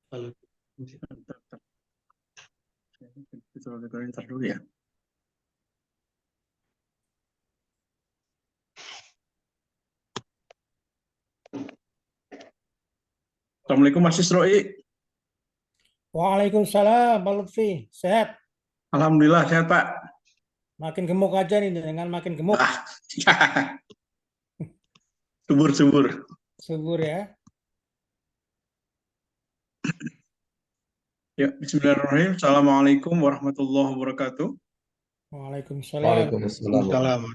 Kalau kita recording ntar dulu ya. Assalamualaikum Mas Isroi. Waalaikumsalam, Pak Lutfi. Sehat? Alhamdulillah sehat Pak. Makin gemuk aja nih, dengan makin gemuk. Ah, subur. Subur ya. Ya, Bismillahirrahmanirrahim. Assalamualaikum warahmatullahi wabarakatuh. Waalaikumsalam. Waalaikumsalam. Salam.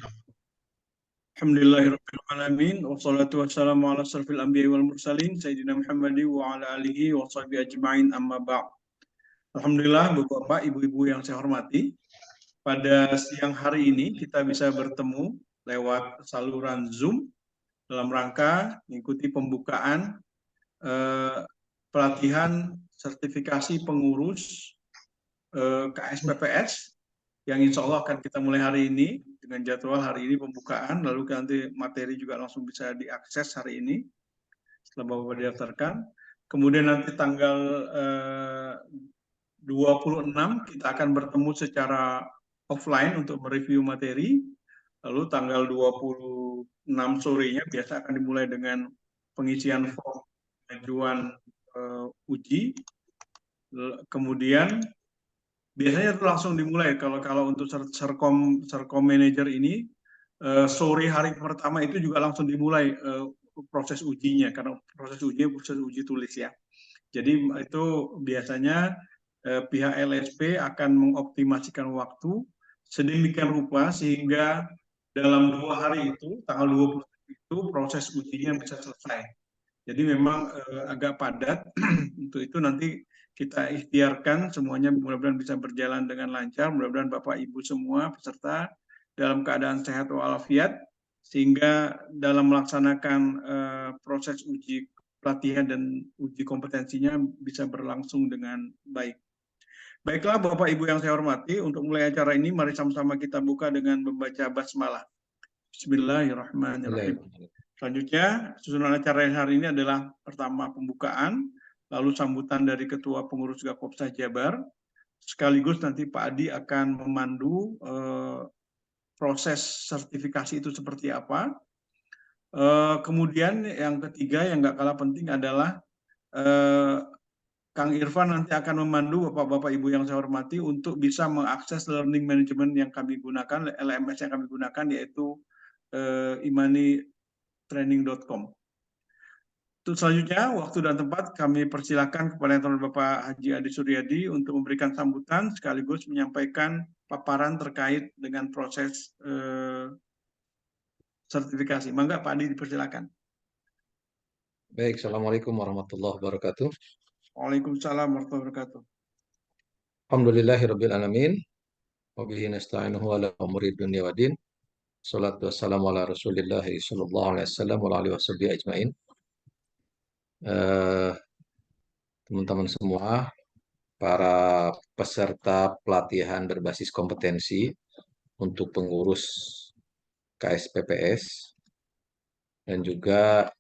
Alhamdulillahirrahmanirrahim. Wassalatu wassalamu ala asrafil anbiya wal mursalin. Sayyidina Muhammadi wa ala alihi wa sahbihi ajma'in amma ba'd. Alhamdulillah Bapak, Ibu-Ibu yang saya hormati. Pada siang hari ini kita bisa bertemu lewat saluran Zoom dalam rangka mengikuti pembukaan pelatihan sertifikasi pengurus KSPPS yang insya Allah akan kita mulai hari ini dengan jadwal hari ini pembukaan, lalu nanti materi juga langsung bisa diakses hari ini setelah Bapak didaftarkan. Kemudian nanti tanggal 26 kita akan bertemu secara offline untuk mereview materi. Lalu tanggal 26 sorenya biasa akan dimulai dengan pengisian form pengajuan uji. Kemudian biasanya itu langsung dimulai kalau untuk Serkom Manager ini sore hari pertama itu juga langsung dimulai proses ujinya karena proses uji tulis ya. Jadi itu biasanya pihak LSP akan mengoptimasikan waktu sedemikian rupa sehingga dalam 2 hari itu tanggal 20 itu proses ujinya bisa selesai. Jadi memang agak padat. Untuk itu nanti kita ikhtiarkan semuanya mudah-mudahan bisa berjalan dengan lancar. Mudah-mudahan Bapak Ibu semua peserta dalam keadaan sehat walafiat sehingga dalam melaksanakan proses uji pelatihan dan uji kompetensinya bisa berlangsung dengan baik. Baiklah Bapak Ibu yang saya hormati, untuk mulai acara ini mari sama-sama kita buka dengan membaca basmalah. Bismillahirrahmanirrahim. Selanjutnya, susunan acara hari ini adalah pertama pembukaan, lalu sambutan dari Ketua Pengurus Gakopsa Jabar, sekaligus nanti Pak Adi akan memandu proses sertifikasi itu seperti apa. Kemudian yang ketiga yang nggak kalah penting adalah Kang Irfan nanti akan memandu Bapak-Bapak Ibu yang saya hormati untuk bisa mengakses learning management yang kami gunakan, LMS yang kami gunakan yaitu imanitraining.com. Untuk selanjutnya, waktu dan tempat kami persilakan kepada yang Bapak Haji Adi Suryadi untuk memberikan sambutan sekaligus menyampaikan paparan terkait dengan proses sertifikasi. Mangga Pak Adi dipersilakan. Baik, Assalamualaikum warahmatullahi wabarakatuh. Waalaikumsalam warahmatullahi wabarakatuh. Alhamdulillahirabbil alamin. Wa bihi nasta'inuhu ala umuri dunya waddin. Shalatu wassalamu ala Rasulillah sallallahu alaihi wasallam wa alihi washabihi ajmain. Teman-teman semua, para peserta pelatihan berbasis kompetensi untuk pengurus KSPPS dan juga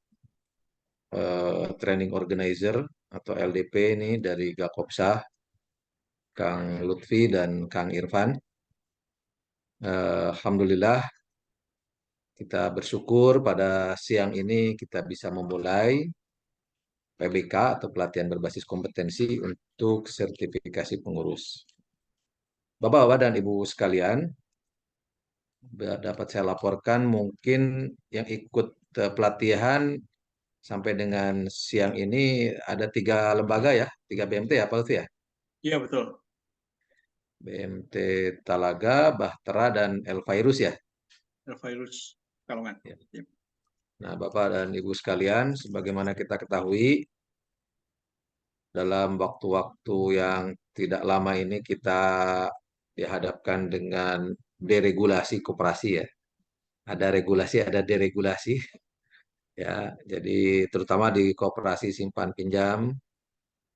training organizer atau LDP ini dari Gakopsa, Kang Lutfi dan Kang Irfan. Alhamdulillah kita bersyukur pada siang ini kita bisa memulai PBK atau pelatihan berbasis kompetensi untuk sertifikasi pengurus. Bapak-bapak dan Ibu sekalian, dapat saya laporkan mungkin yang ikut pelatihan sampai dengan siang ini ada 3 lembaga ya, 3 BMT ya Pak Lutfi ya? Iya betul. BMT Talaga, Bahtera, dan Elvirus ya? Virus Kalongan. Ya. Nah, Bapak dan Ibu sekalian, sebagaimana kita ketahui, dalam waktu-waktu yang tidak lama ini kita dihadapkan dengan deregulasi koperasi ya. Ada regulasi, ada deregulasi. Ya, jadi terutama di koperasi simpan pinjam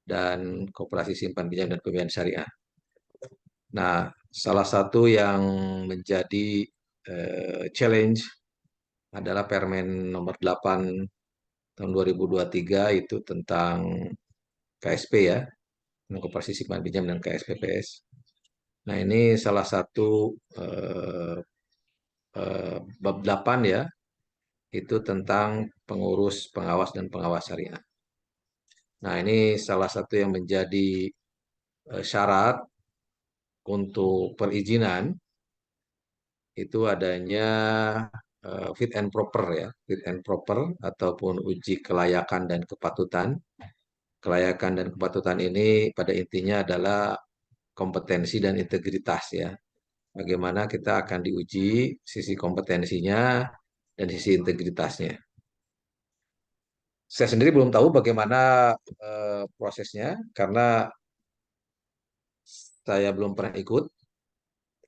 dan koperasi simpan pinjam dan pembiayaan syariah. Nah, salah satu yang menjadi challenge adalah Permen nomor 8 tahun 2023 itu tentang KSP ya, Koperasi Simpan Pinjam dan KSPPS. Nah, ini salah satu bab 8 ya, itu tentang pengurus, pengawas, dan pengawas syariah. Nah, ini salah satu yang menjadi syarat untuk perizinan itu adanya fit and proper ya, fit and proper ataupun uji kelayakan dan kepatutan. Kelayakan dan kepatutan ini pada intinya adalah kompetensi dan integritas ya. Bagaimana kita akan diuji sisi kompetensinya dan sisi integritasnya. Saya sendiri belum tahu bagaimana prosesnya karena saya belum pernah ikut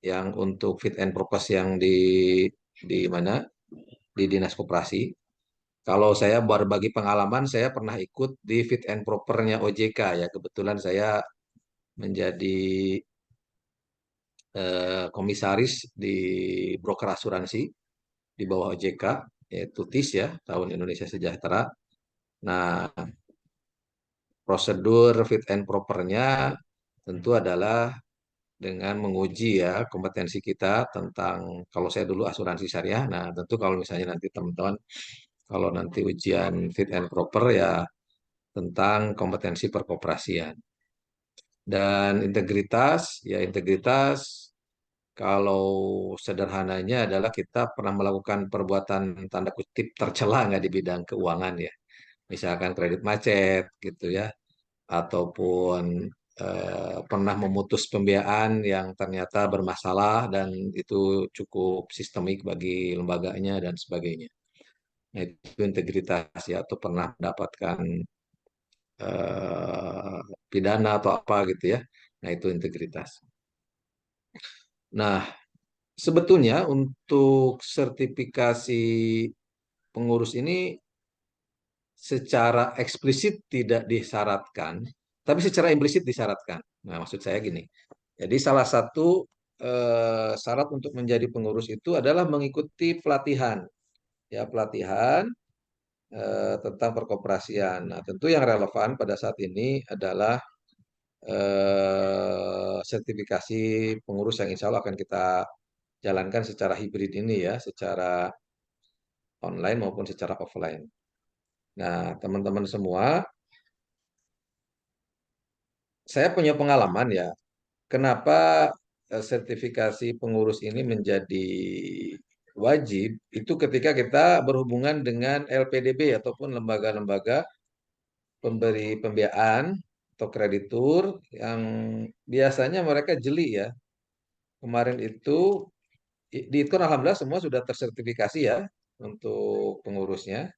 yang untuk fit and proper yang di mana di Dinas Koperasi. Kalau saya berbagi pengalaman, saya pernah ikut di fit and propernya OJK ya. Kebetulan saya menjadi komisaris di broker asuransi di bawah OJK, yaitu TIS ya, Tahun Indonesia Sejahtera. Nah, prosedur fit and propernya tentu adalah dengan menguji ya kompetensi kita tentang, kalau saya dulu asuransi syariah, nah tentu kalau misalnya nanti teman-teman, kalau nanti ujian fit and proper ya tentang kompetensi perkoperasian. Dan integritas, ya integritas kalau sederhananya adalah kita pernah melakukan perbuatan tanda kutip tercela nggak di bidang keuangan ya. Misalkan kredit macet gitu ya, ataupun pernah memutus pembiayaan yang ternyata bermasalah dan itu cukup sistemik bagi lembaganya dan sebagainya. Nah, itu integritas ya, atau pernah mendapatkan pidana atau apa gitu ya. Nah, itu integritas. Nah, sebetulnya untuk sertifikasi pengurus ini secara eksplisit tidak disyaratkan, tapi secara implisit disyaratkan. Nah, maksud saya gini. Jadi salah satu syarat untuk menjadi pengurus itu adalah mengikuti pelatihan, ya pelatihan tentang perkoperasian. Nah, tentu yang relevan pada saat ini adalah sertifikasi pengurus yang insya Allah akan kita jalankan secara hibrid ini ya, secara online maupun secara offline. Nah, teman-teman semua, saya punya pengalaman ya, kenapa sertifikasi pengurus ini menjadi wajib, itu ketika kita berhubungan dengan LPDB ataupun lembaga-lembaga pemberi pembiayaan atau kreditur yang biasanya mereka jeli ya. Kemarin itu di itu alhamdulillah semua sudah tersertifikasi ya untuk pengurusnya.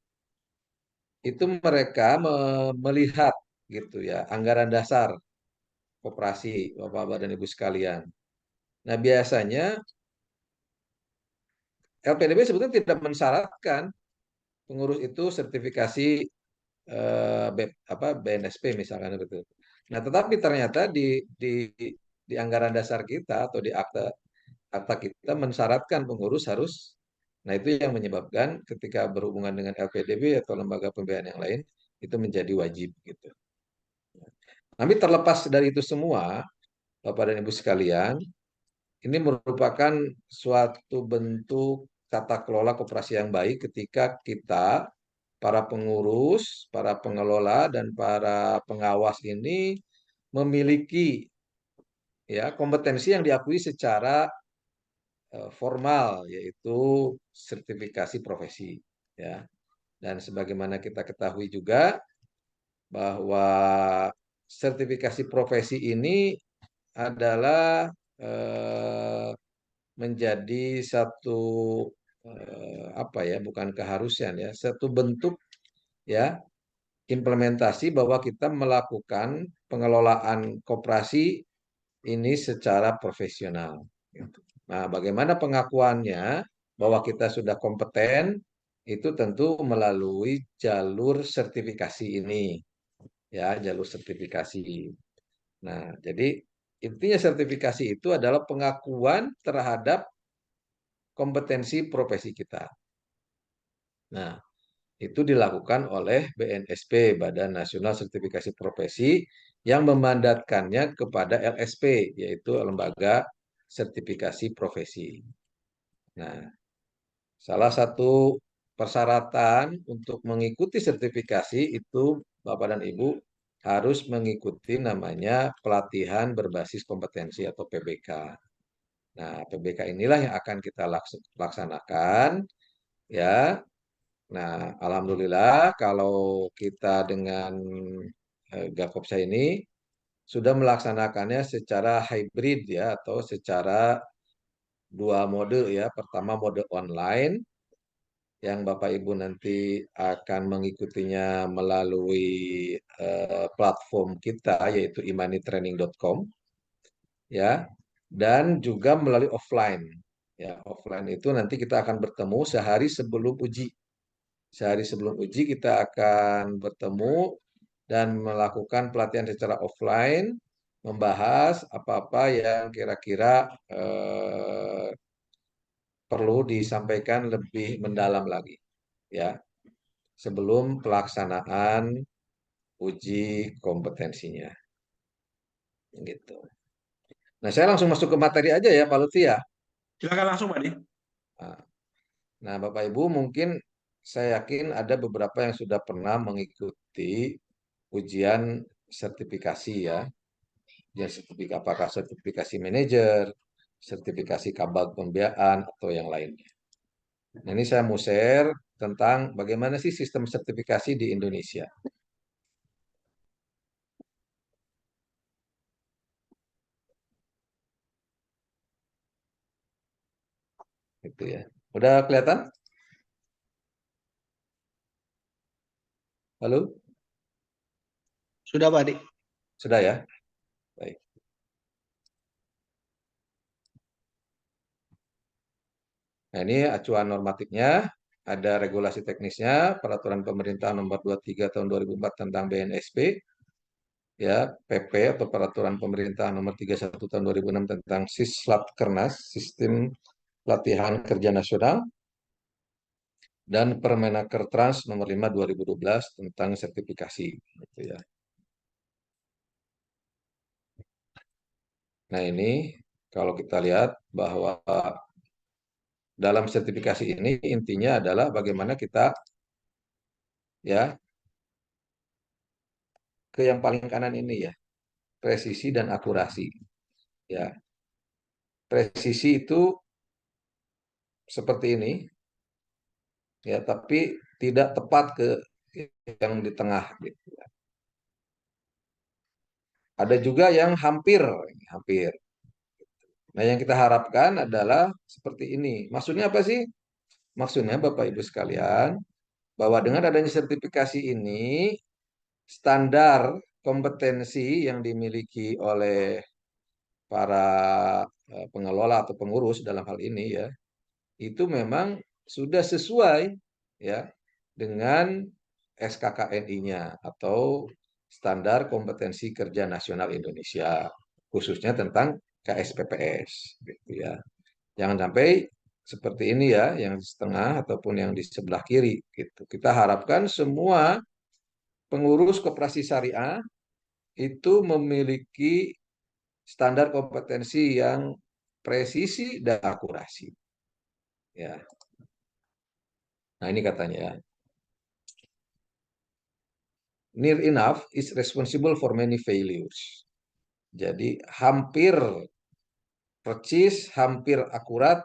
Itu mereka melihat gitu ya anggaran dasar koperasi Bapak-Bapak dan Ibu sekalian. Nah, biasanya LPDB sebetulnya tidak mensyaratkan pengurus itu sertifikasi BNSP misalkan gitu. Nah, tetapi ternyata di anggaran dasar kita atau di akta kita mensyaratkan pengurus harus. Nah, itu yang menyebabkan ketika berhubungan dengan LPDB atau lembaga pembiayaan yang lain itu menjadi wajib gitu. Tapi terlepas dari itu semua, Bapak dan Ibu sekalian, ini merupakan suatu bentuk tata kelola koperasi yang baik ketika kita, para pengurus, para pengelola, dan para pengawas ini memiliki ya kompetensi yang diakui secara formal, yaitu sertifikasi profesi. Ya. Dan sebagaimana kita ketahui juga bahwa sertifikasi profesi ini adalah menjadi satu apa ya, bukan keharusan ya, satu bentuk ya implementasi bahwa kita melakukan pengelolaan koperasi ini secara profesional. Nah, bagaimana pengakuannya bahwa kita sudah kompeten itu tentu melalui jalur sertifikasi ini, ya jalur sertifikasi. Nah, jadi intinya sertifikasi itu adalah pengakuan terhadap kompetensi profesi kita. Nah, itu dilakukan oleh BNSP, Badan Nasional Sertifikasi Profesi, yang memandatkannya kepada LSP, yaitu Lembaga Sertifikasi Profesi. Nah, salah satu persyaratan untuk mengikuti sertifikasi itu, Bapak dan Ibu, harus mengikuti namanya pelatihan berbasis kompetensi atau PBK. Nah, PBK inilah yang akan kita laksanakan, ya. Nah, alhamdulillah kalau kita dengan Gakopsa ini sudah melaksanakannya secara hybrid ya, atau secara dua mode ya. Pertama mode online yang Bapak Ibu nanti akan mengikutinya melalui platform kita yaitu imanitraining.com ya, dan juga melalui offline. Ya, offline itu nanti kita akan bertemu sehari sebelum uji. Sehari sebelum uji kita akan bertemu dan melakukan pelatihan secara offline, membahas apa-apa yang kira-kira perlu disampaikan lebih mendalam lagi, ya, sebelum pelaksanaan uji kompetensinya, gitu. Nah, saya langsung masuk ke materi aja ya, Pak Lutfi ya. Silakan langsung, Pak Di. Nah, Bapak Ibu mungkin saya yakin ada beberapa yang sudah pernah mengikuti ujian sertifikasi ya. Ujian sertifikasi, apakah sertifikasi manajer, sertifikasi kabag pembiayaan, atau yang lainnya. Nah, ini saya mau share tentang bagaimana sih sistem sertifikasi di Indonesia. Itu ya. Udah kelihatan? Halo? Sudah, Pak Di. Sudah ya? Baik. Nah, ini acuan normatifnya, ada regulasi teknisnya, Peraturan Pemerintah Nomor 23 Tahun 2004 tentang BNSP, ya, PP atau Peraturan Pemerintah Nomor 31 Tahun 2006 tentang Sislatkernas, Sistem Pelatihan Kerja Nasional, dan Permenaker Trans Nomor 5 2012 tentang sertifikasi, gitu ya. Nah, ini kalau kita lihat bahwa dalam sertifikasi ini intinya adalah bagaimana kita ya ke yang paling kanan ini ya, presisi dan akurasi. Ya, presisi itu seperti ini ya, tapi tidak tepat ke yang di tengah gitu. Ada juga yang hampir, hampir. Nah, yang kita harapkan adalah seperti ini. Maksudnya apa sih? Maksudnya Bapak Ibu sekalian, bahwa dengan adanya sertifikasi ini, standar kompetensi yang dimiliki oleh para pengelola atau pengurus dalam hal ini ya, itu memang sudah sesuai ya dengan SKKNI-nya atau Standar Kompetensi Kerja Nasional Indonesia, khususnya tentang KSPPS gitu ya. Jangan sampai seperti ini ya, yang di setengah ataupun yang di sebelah kiri gitu. Kita harapkan semua pengurus koperasi syariah itu memiliki standar kompetensi yang presisi dan akurasi. Ya. Nah, ini katanya ya. Near enough is responsible for many failures. Jadi hampir percis, hampir akurat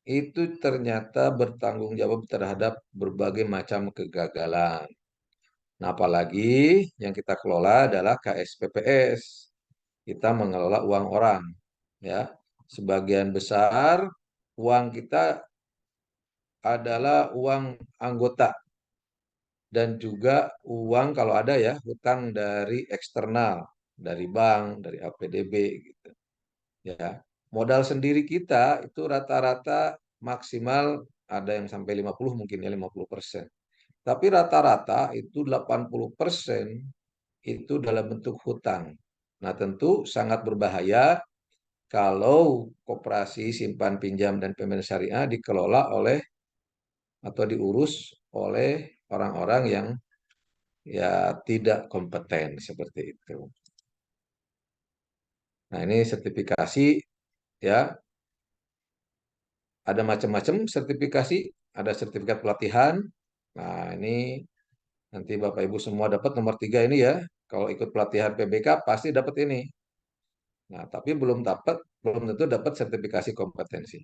itu ternyata bertanggung jawab terhadap berbagai macam kegagalan. Nah, apalagi yang kita kelola adalah KSPPS. Kita mengelola uang orang, ya. Sebagian besar uang kita adalah uang anggota dan juga uang kalau ada ya hutang dari eksternal, dari bank, dari APDB gitu. Ya. Modal sendiri kita itu rata-rata maksimal ada yang sampai 50 mungkin ya 50%. Tapi rata-rata itu 80% itu dalam bentuk hutang. Nah, tentu sangat berbahaya kalau koperasi simpan pinjam dan pembiayaan syariah dikelola oleh atau diurus oleh orang-orang yang ya tidak kompeten seperti itu. Nah, ini sertifikasi ya, ada macam-macam sertifikasi, ada sertifikat pelatihan. Nah, ini nanti Bapak Ibu semua dapat nomor 3 ini ya. Kalau ikut pelatihan PBK pasti dapat ini. Nah, tapi belum tentu dapat sertifikasi kompetensi.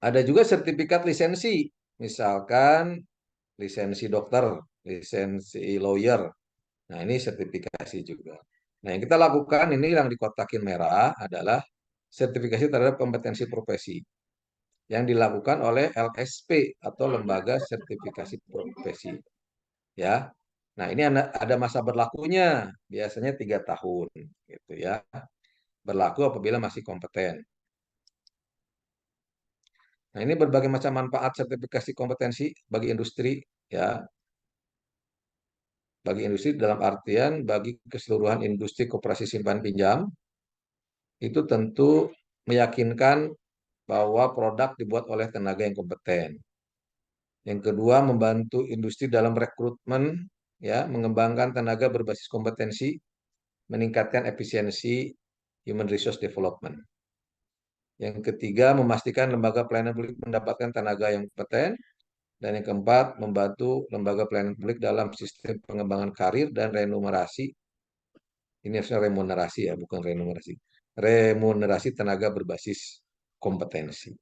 Ada juga sertifikat lisensi, misalkan lisensi dokter, lisensi lawyer. Nah, ini sertifikasi juga. Nah, yang kita lakukan ini yang dikotakin merah adalah sertifikasi terhadap kompetensi profesi yang dilakukan oleh LSP atau Lembaga Sertifikasi Profesi. Ya, nah ini ada masa berlakunya, biasanya 3 tahun, gitu ya. Berlaku apabila masih kompeten. Nah, ini berbagai macam manfaat sertifikasi kompetensi bagi industri, ya. Bagi industri dalam artian bagi keseluruhan industri koperasi simpan pinjam, itu tentu meyakinkan bahwa produk dibuat oleh tenaga yang kompeten. Yang kedua, membantu industri dalam rekrutmen, ya, mengembangkan tenaga berbasis kompetensi, meningkatkan efisiensi human resource development. Yang ketiga, memastikan lembaga pelayanan publik mendapatkan tenaga yang kompeten. Dan yang keempat, membantu lembaga pelayanan publik dalam sistem pengembangan karir dan remunerasi. Ini harusnya remunerasi ya, bukan remunerasi. Remunerasi tenaga berbasis kompetensi.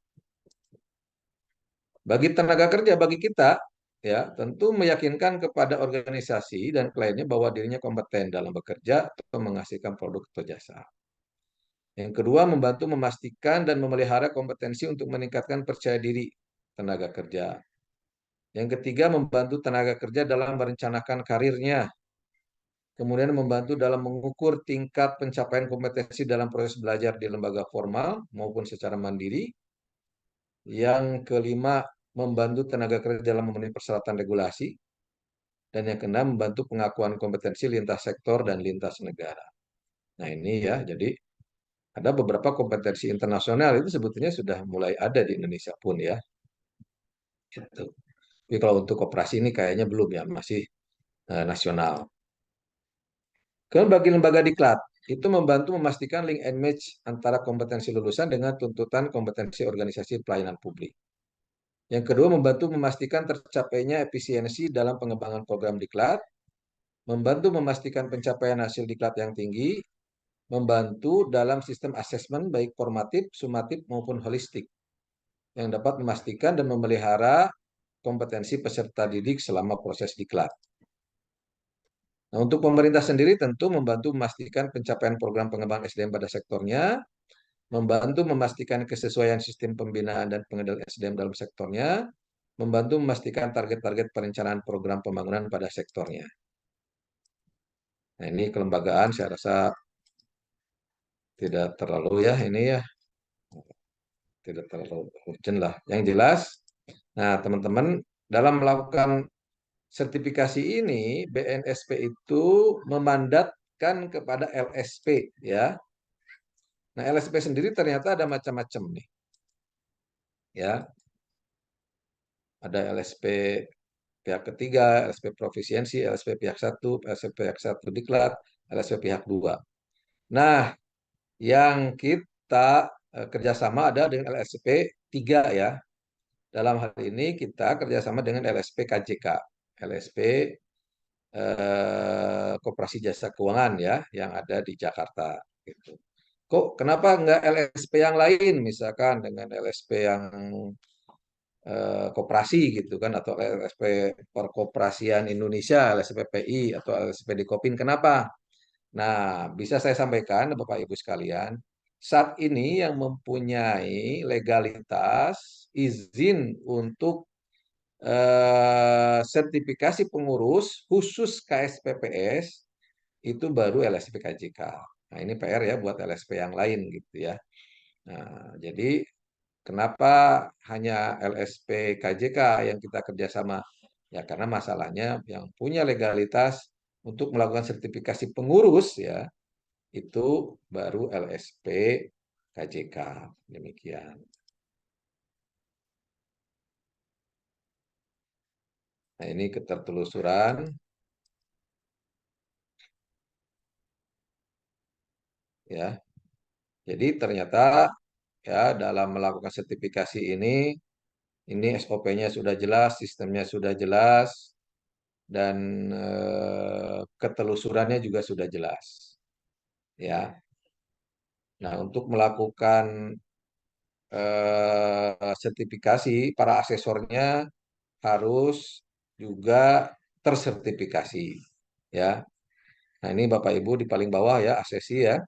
Bagi tenaga kerja, bagi kita, ya tentu meyakinkan kepada organisasi dan kliennya bahwa dirinya kompeten dalam bekerja atau menghasilkan produk atau jasa. Yang kedua, membantu memastikan dan memelihara kompetensi untuk meningkatkan percaya diri tenaga kerja. Yang ketiga, membantu tenaga kerja dalam merencanakan karirnya. Kemudian membantu dalam mengukur tingkat pencapaian kompetensi dalam proses belajar di lembaga formal maupun secara mandiri. Yang kelima, membantu tenaga kerja dalam memenuhi persyaratan regulasi. Dan yang keenam, membantu pengakuan kompetensi lintas sektor dan lintas negara. Nah ini ya, jadi ada beberapa kompetensi internasional itu sebetulnya sudah mulai ada di Indonesia pun ya. Gitu. Tapi kalau untuk koperasi ini kayaknya belum ya, masih nasional. Kemudian bagi lembaga diklat, itu membantu memastikan link and match antara kompetensi lulusan dengan tuntutan kompetensi organisasi pelayanan publik. Yang kedua, membantu memastikan tercapainya efisiensi dalam pengembangan program diklat, membantu memastikan pencapaian hasil diklat yang tinggi, membantu dalam sistem asesmen baik formatif, sumatif maupun holistik, yang dapat memastikan dan memelihara kompetensi peserta didik selama proses diklat. Nah, untuk pemerintah sendiri tentu membantu memastikan pencapaian program pengembangan SDM pada sektornya, membantu memastikan kesesuaian sistem pembinaan dan pengendalian SDM dalam sektornya, membantu memastikan target-target perencanaan program pembangunan pada sektornya. Nah, ini kelembagaan saya rasa tidak terlalu ya ini ya, tidak terlalu urgent lah. Yang jelas, nah teman-teman dalam melakukan sertifikasi ini BNSP itu memandatkan kepada LSP ya. Nah, LSP sendiri ternyata ada macam-macam nih. Ya. Ada LSP pihak ketiga, LSP profisiensi, LSP pihak satu, LSP pihak satu diklat, LSP pihak dua. Nah, yang kita kerjasama ada dengan LSP 3 ya. Dalam hal ini kita kerjasama dengan LSP KJK, LSP Koperasi Jasa Keuangan ya, yang ada di Jakarta. Gitu. Kok kenapa nggak LSP yang lain, misalkan dengan LSP yang koperasi gitu kan, atau LSP Perkoperasian Indonesia, LSPPI atau LSP Dikopin, kenapa? Nah, bisa saya sampaikan Bapak Ibu sekalian, saat ini yang mempunyai legalitas izin untuk sertifikasi pengurus khusus KSPPS itu baru LSP KJK. Nah, ini PR ya buat LSP yang lain gitu ya. Nah, jadi kenapa hanya LSP KJK yang kita kerjasama? Ya karena masalahnya yang punya legalitas untuk melakukan sertifikasi pengurus ya itu baru LSP KJK. Demikian. Nah, ini ketertelusuran, ya. Jadi ternyata ya dalam melakukan sertifikasi ini SOP-nya sudah jelas, sistemnya sudah jelas, dan ketelusurannya juga sudah jelas, ya. Nah, untuk melakukan sertifikasi, para asesornya harus juga tersertifikasi, ya. Nah, ini Bapak Ibu di paling bawah ya, asesi ya.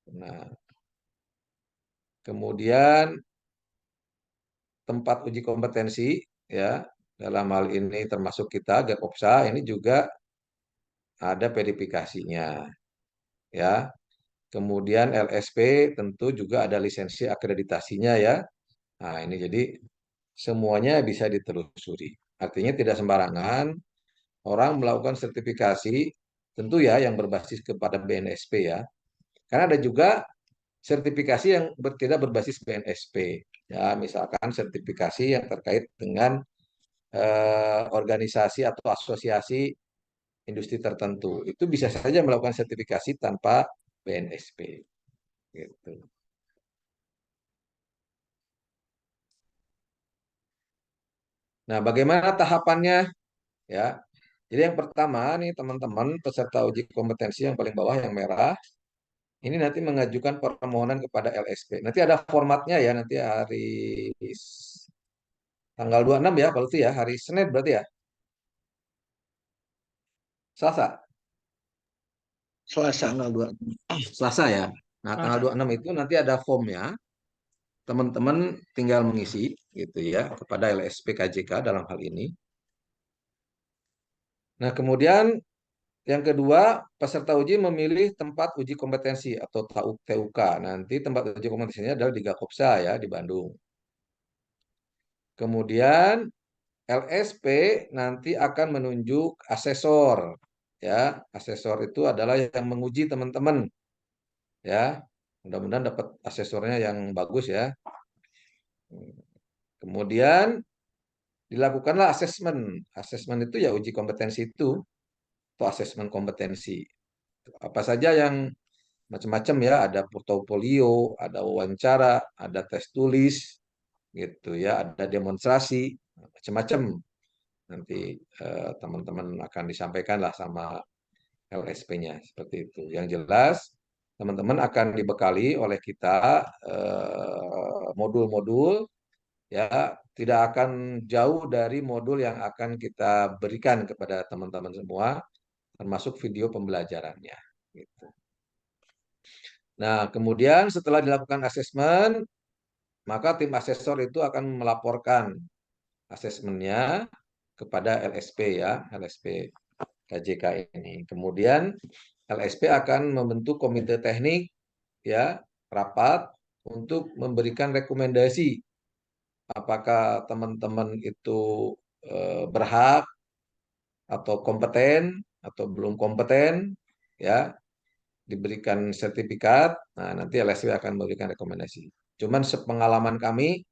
Nah, kemudian tempat uji kompetensi ya, dalam hal ini termasuk kita Gapopsa ini juga ada verifikasinya, ya. Kemudian LSP tentu juga ada lisensi akreditasinya ya. Nah, ini jadi semuanya bisa ditelusuri. Artinya tidak sembarangan orang melakukan sertifikasi, tentu ya yang berbasis kepada BNSP ya. Karena ada juga sertifikasi yang tidak berbasis BNSP. Ya, misalkan sertifikasi yang terkait dengan organisasi atau asosiasi industri tertentu. Itu bisa saja melakukan sertifikasi tanpa BNSP. Gitu. Nah, bagaimana tahapannya? Ya, jadi yang pertama nih teman-teman peserta uji kompetensi yang paling bawah yang merah, ini nanti mengajukan permohonan kepada LSP. Nanti ada formatnya ya, nanti tanggal 26 ya, kalau itu ya, hari Senin berarti ya, Selasa, Selasa tanggal 2. Selasa ya. Nah, tanggal 26 itu nanti ada formnya, teman-teman tinggal mengisi gitu ya kepada LSP KJK dalam hal ini. Nah, kemudian yang kedua, peserta uji memilih tempat uji kompetensi atau TUK. Nanti tempat uji kompetensinya adalah di Gakopsa ya, di Bandung. Kemudian LSP nanti akan menunjuk asesor. Ya, asesor itu adalah yang menguji teman-teman. Ya, mudah-mudahan dapat asesornya yang bagus ya. Kemudian dilakukanlah asesmen. Asesmen itu ya uji kompetensi itu, atau asesmen kompetensi. Apa saja yang macam-macam ya, ada portofolio, ada wawancara, ada tes tulis, gitu ya, ada demonstrasi, macam-macam. Nanti teman-teman akan disampaikan lah sama LSP-nya seperti itu. Yang jelas teman-teman akan dibekali oleh kita modul-modul ya, tidak akan jauh dari modul yang akan kita berikan kepada teman-teman semua, termasuk video pembelajarannya. Gitu. Nah, kemudian setelah dilakukan asesmen, maka tim asesor itu akan melaporkan asesmennya kepada LSP ya, LSP KJK ini. Kemudian LSP akan membentuk komite teknik ya, rapat untuk memberikan rekomendasi apakah teman-teman itu berhak atau kompeten atau belum kompeten ya diberikan sertifikat. Nah, nanti LSP akan memberikan rekomendasi. Cuman sepengalaman kami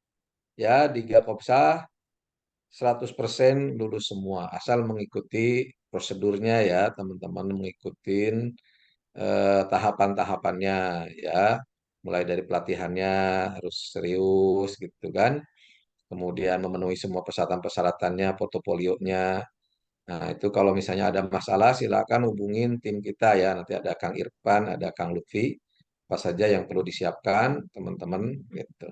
ya di Gapopsa 100% lulus semua asal mengikuti prosedurnya ya, teman-teman mengikuti tahapan-tahapannya ya. Mulai dari pelatihannya harus serius gitu kan. Kemudian memenuhi semua persyaratan-persyaratannya, portofolionya. Nah, itu kalau misalnya ada masalah silakan hubungin tim kita ya. Nanti ada Kang Irfan, ada Kang Lutfi. Apa saja yang perlu disiapkan, teman-teman gitu.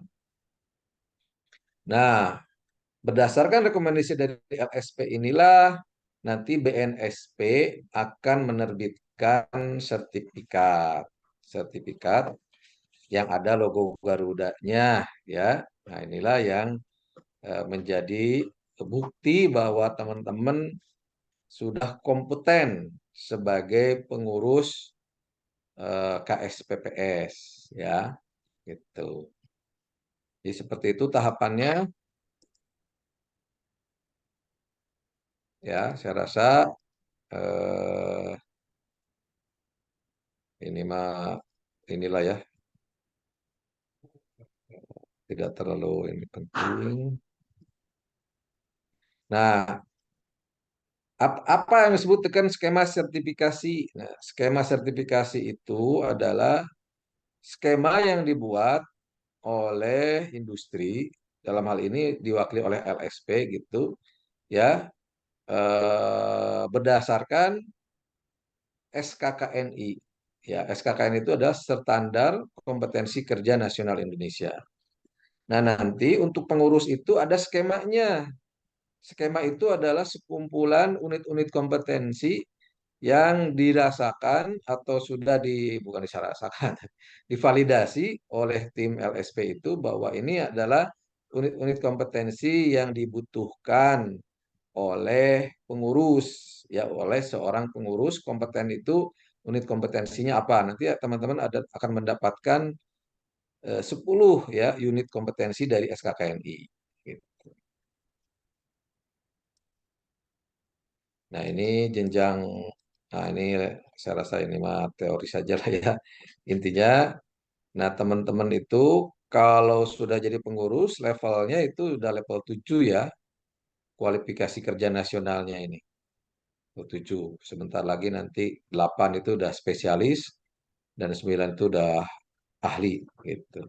Nah, berdasarkan rekomendasi dari LSP inilah nanti BNSP akan menerbitkan sertifikat. Sertifikat yang ada logo Garudanya ya. Nah, inilah yang menjadi bukti bahwa teman-teman sudah kompeten sebagai pengurus KSPPS ya gitu. Jadi seperti itu tahapannya ya. Saya rasa eh, ini mah inilah ya, tidak terlalu ini penting. Nah, apa yang disebut dengan skema sertifikasi? Nah, skema sertifikasi itu adalah skema yang dibuat oleh industri, dalam hal ini diwakili oleh LSP gitu, ya, berdasarkan SKKNI. Ya, SKKNI itu adalah Standar Kompetensi Kerja Nasional Indonesia. Nah, nanti untuk pengurus itu ada skemanya. Skema itu adalah sekumpulan unit-unit kompetensi yang dirasakan atau sudah bukan dirasakan, divalidasi oleh tim LSP itu bahwa ini adalah unit-unit kompetensi yang dibutuhkan oleh pengurus, ya, oleh seorang pengurus kompeten itu unit kompetensinya apa. Nanti ya, teman-teman akan mendapatkan 10 ya unit kompetensi dari SKKNI. Gitu. Nah, ini jenjang, nah ini saya rasa ini mah teori saja lah ya. Intinya, nah teman-teman itu kalau sudah jadi pengurus, levelnya itu udah level 7 ya, kualifikasi kerja nasionalnya ini. Level 7. Sebentar lagi nanti 8 itu udah spesialis, dan 9 itu udah ahli gitu.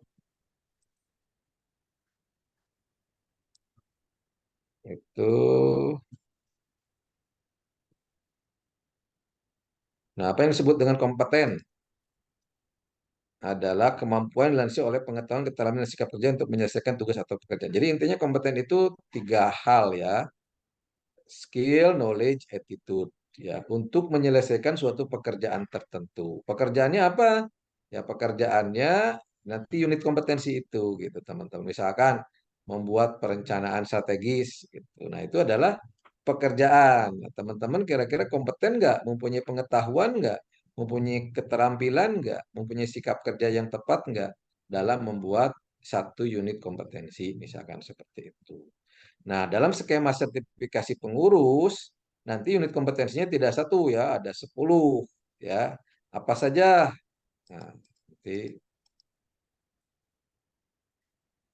Itu. Nah, apa yang disebut dengan kompeten? Adalah kemampuan dilansir oleh pengetahuan, keterampilan, dan sikap kerja untuk menyelesaikan tugas atau pekerjaan. Jadi intinya kompeten itu 3 hal ya, skill, knowledge, attitude ya, untuk menyelesaikan suatu pekerjaan tertentu. Pekerjaannya apa? Ya pekerjaannya nanti unit kompetensi itu gitu teman-teman. Misalkan membuat perencanaan strategis gitu. Nah itu adalah pekerjaan. Nah, teman-teman kira-kira kompeten nggak? Mempunyai pengetahuan nggak? Mempunyai keterampilan nggak? Mempunyai sikap kerja yang tepat nggak dalam membuat satu unit kompetensi, misalkan seperti itu. Nah, dalam skema sertifikasi pengurus, nanti unit kompetensinya tidak satu ya, ada 10 ya. Apa saja? Nah, nanti,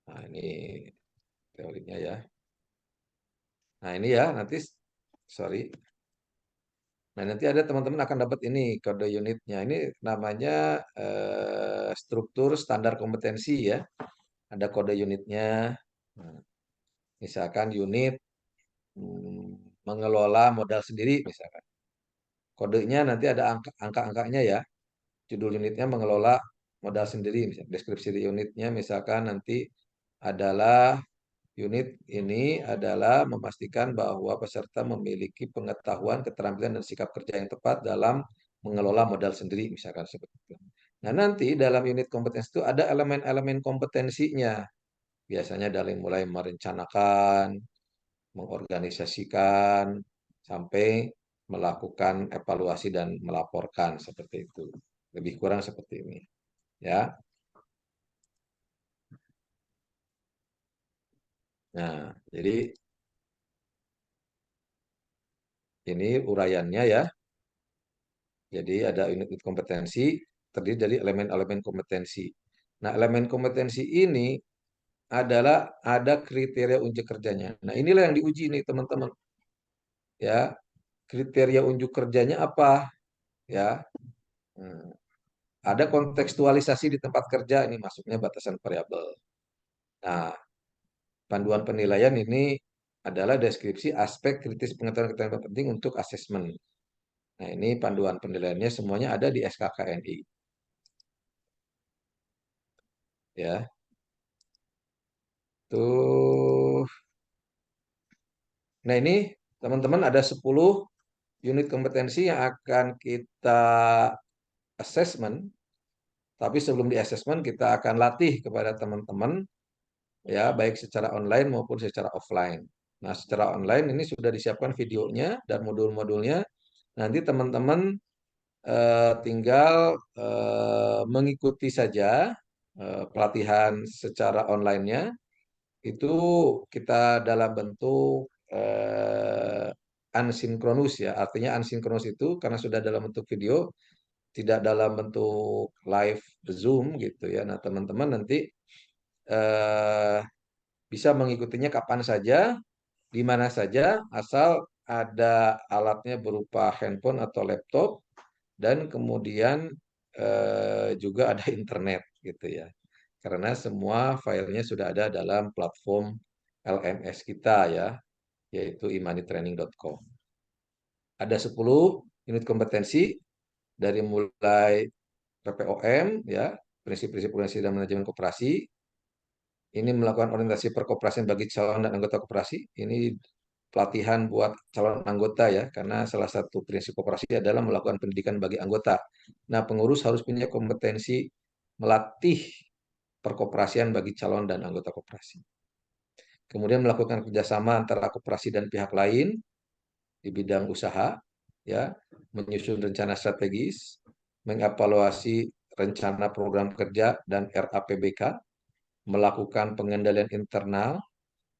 nah ini teorinya ya. Nah, ini ya, nanti, sorry. Nah, nanti ada teman-teman akan dapat ini kode unitnya. Ini namanya struktur standar kompetensi ya. Ada kode unitnya. Nah, misalkan unit mengelola modal sendiri misalkan. Kodenya nanti ada angka-angkanya ya. Judul unitnya mengelola modal sendiri. Misalkan deskripsi unitnya misalkan nanti adalah unit ini adalah memastikan bahwa peserta memiliki pengetahuan, keterampilan, dan sikap kerja yang tepat dalam mengelola modal sendiri, misalkan seperti itu. Nah, nanti dalam unit kompetensi itu ada elemen-elemen kompetensinya. Biasanya dari mulai merencanakan, mengorganisasikan, sampai melakukan evaluasi dan melaporkan seperti itu. Lebih kurang seperti ini. Ya. Nah, jadi ini uraiannya ya. Jadi ada unit kompetensi terdiri dari elemen-elemen kompetensi. Nah, elemen kompetensi ini adalah ada kriteria unjuk kerjanya. Nah, inilah yang diuji nih teman-teman. Ya, kriteria unjuk kerjanya apa? Ya, hmm, ada kontekstualisasi di tempat kerja ini masuknya batasan variabel. Nah, panduan penilaian ini adalah deskripsi aspek kritis pengetahuan penting untuk asesmen. Nah, ini panduan penilaiannya semuanya ada di SKKNI. Ya. Tuh. Nah, ini teman-teman ada 10 unit kompetensi yang akan kita assessment. Tapi sebelum di assessment kita akan latih kepada teman-teman ya baik secara online maupun secara offline. Nah, secara online ini sudah disiapkan videonya dan modul-modulnya. Nanti teman-teman tinggal mengikuti saja pelatihan secara online-nya. Itu kita dalam bentuk asinkronus ya. Artinya asinkronus itu karena sudah dalam bentuk video, tidak dalam bentuk live Zoom gitu ya. Nah, teman-teman nanti bisa mengikutinya kapan saja di mana saja asal ada alatnya berupa handphone atau laptop dan kemudian juga ada internet gitu ya. Karena semua filenya sudah ada dalam platform LMS kita ya, yaitu imanitraining.com. Ada 10 unit kompetensi dari mulai PPOM ya, prinsip-prinsip organisasi dan manajemen koperasi. Ini melakukan orientasi perkoperasian bagi calon dan anggota koperasi. Ini pelatihan buat calon anggota ya, karena salah satu prinsip koperasi adalah melakukan pendidikan bagi anggota. Nah, pengurus harus punya kompetensi melatih perkoperasian bagi calon dan anggota koperasi. Kemudian melakukan kerjasama antara koperasi dan pihak lain di bidang usaha, ya, menyusun rencana strategis, mengevaluasi rencana program kerja dan RAPBK, melakukan pengendalian internal,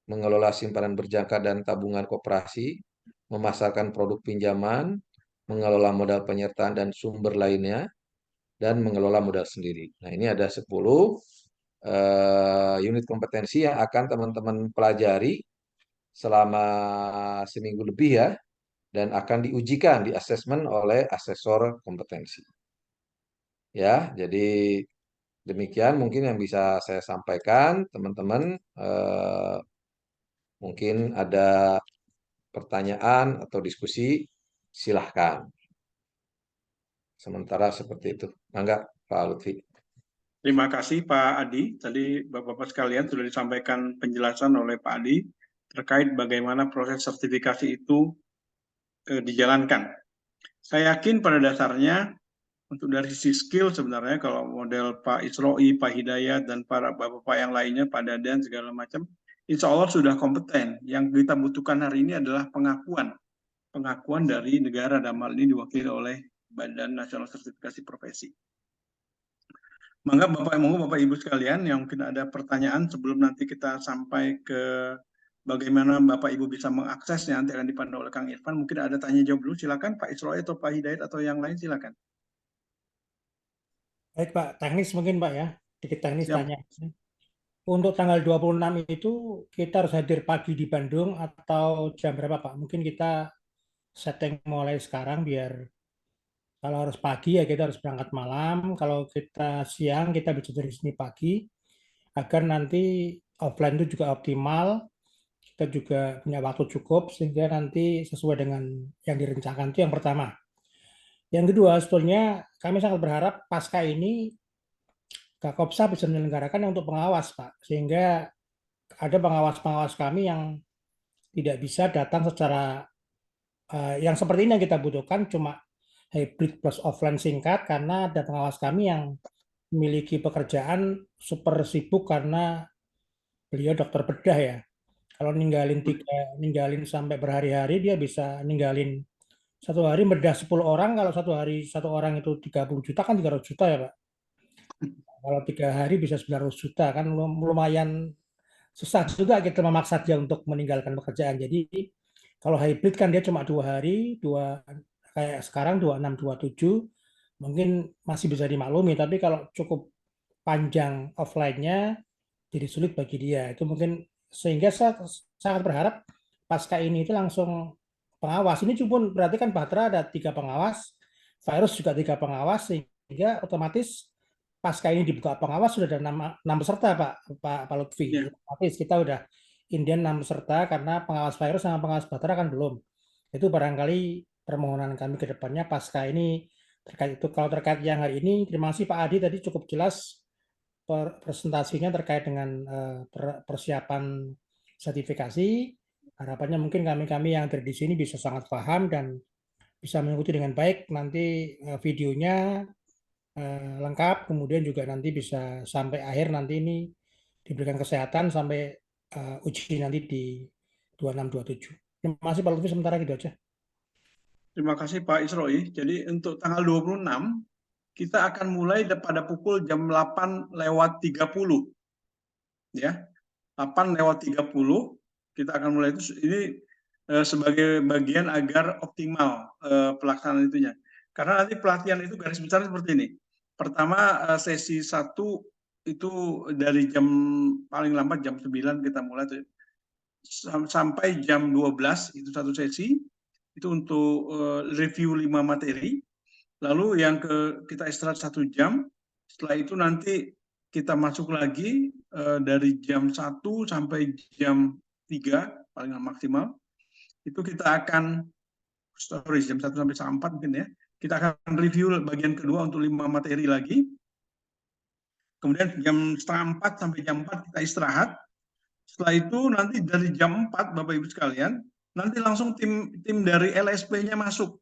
mengelola simpanan berjangka dan tabungan koperasi, memasarkan produk pinjaman, mengelola modal penyertaan dan sumber lainnya, dan mengelola modal sendiri. Nah, ini ada 10 unit kompetensi yang akan teman-teman pelajari selama seminggu lebih ya, dan akan diujikan, di asesmen oleh asesor kompetensi. Ya, jadi demikian mungkin yang bisa saya sampaikan, teman-teman. Mungkin ada pertanyaan atau diskusi, silahkan. Sementara seperti itu. Mangga, Pak Lutfi. Terima kasih Pak Adi. Tadi Bapak-Bapak sekalian sudah disampaikan penjelasan oleh Pak Adi terkait bagaimana proses sertifikasi itu dijalankan. Saya yakin pada dasarnya untuk dari sisi skill sebenarnya kalau model Pak Isroi, Pak Hidayat, dan para Bapak-Bapak yang lainnya, Pak Dadan segala macam, insya Allah sudah kompeten. Yang kita butuhkan hari ini adalah pengakuan dari negara, dalam hal ini diwakili oleh Badan Nasional Sertifikasi Profesi. Mangga Bapak Ibu sekalian yang mungkin ada pertanyaan sebelum nanti kita sampai ke bagaimana Bapak Ibu bisa mengaksesnya, nanti akan dipandu oleh Kang Irfan. Mungkin ada tanya jawab dulu, silakan Pak Isroi atau Pak Hidayat atau yang lain silakan. Baik Pak, teknis mungkin Pak ya, sedikit teknis Siap. tanya. Untuk tanggal 26 itu kita harus hadir pagi di Bandung atau jam berapa Pak? Mungkin kita setting mulai sekarang biar kalau harus pagi ya kita harus berangkat malam, kalau kita siang kita bisa dari sini pagi, agar nanti offline itu juga optimal, kita juga punya waktu cukup sehingga nanti sesuai dengan yang direncanakan. Itu yang pertama. Yang kedua, sebetulnya kami sangat berharap pasca ini Kakopsa bisa menyelenggarakan untuk pengawas, Pak. Sehingga ada pengawas-pengawas kami yang tidak bisa datang secara yang seperti ini yang kita butuhkan cuma hybrid plus offline singkat karena ada pengawas kami yang memiliki pekerjaan super sibuk karena beliau dokter bedah ya. Kalau ninggalin sampai berhari-hari dia bisa ninggalin satu hari bedah 10 orang, kalau satu hari satu orang itu 30 juta kan 300 juta ya Pak. Kalau 3 hari bisa 900 juta kan lumayan susah juga kita memaksa dia untuk meninggalkan pekerjaan. Jadi kalau hybrid kan dia cuma 2 hari, kayak sekarang 26, 27, mungkin masih bisa dimaklumi. Tapi kalau cukup panjang offline-nya, jadi sulit bagi dia. Itu mungkin sehingga saya sangat berharap pasca ini itu langsung pengawas. Ini pun berarti kan Batra ada 3 pengawas, virus juga 3 pengawas, sehingga otomatis pasca ini dibuka pengawas sudah ada 6 peserta Pak Lutfi. Ya. Otomatis kita udah Indian 6 peserta karena pengawas virus sama pengawas Batra kan belum. Itu barangkali permohonan kami ke depannya pasca ini terkait itu. Kalau terkait yang hari ini, terima kasih Pak Adi tadi cukup jelas presentasinya terkait dengan persiapan sertifikasi. Harapannya mungkin kami yang ada di sini bisa sangat paham dan bisa mengikuti dengan baik. Nanti videonya lengkap, kemudian juga nanti bisa sampai akhir nanti ini diberikan kesehatan sampai uji nanti di 26-27. Terima kasih Pak Lutfi, sementara gitu aja. Terima kasih Pak Isroi. Jadi untuk tanggal 26 kita akan mulai pada pukul jam 8:30. Ya. 8:30 kita akan mulai itu ini sebagai bagian agar optimal pelaksanaan itunya. Karena nanti pelatihan itu garis besar seperti ini. Pertama sesi 1 itu dari jam paling lambat jam 9 kita mulai sampai jam 12 itu satu sesi, itu untuk review 5 materi. Lalu yang kita istirahat 1 jam. Setelah itu nanti kita masuk lagi dari jam 1 sampai jam 3 paling maksimal. Itu kita akan jam 1 sampai jam 4 mungkin ya. Kita akan review bagian kedua untuk 5 materi lagi. Kemudian jam setengah 4 sampai jam 4 kita istirahat. Setelah itu nanti dari jam 4 Bapak Ibu sekalian, nanti langsung tim dari LSP-nya masuk,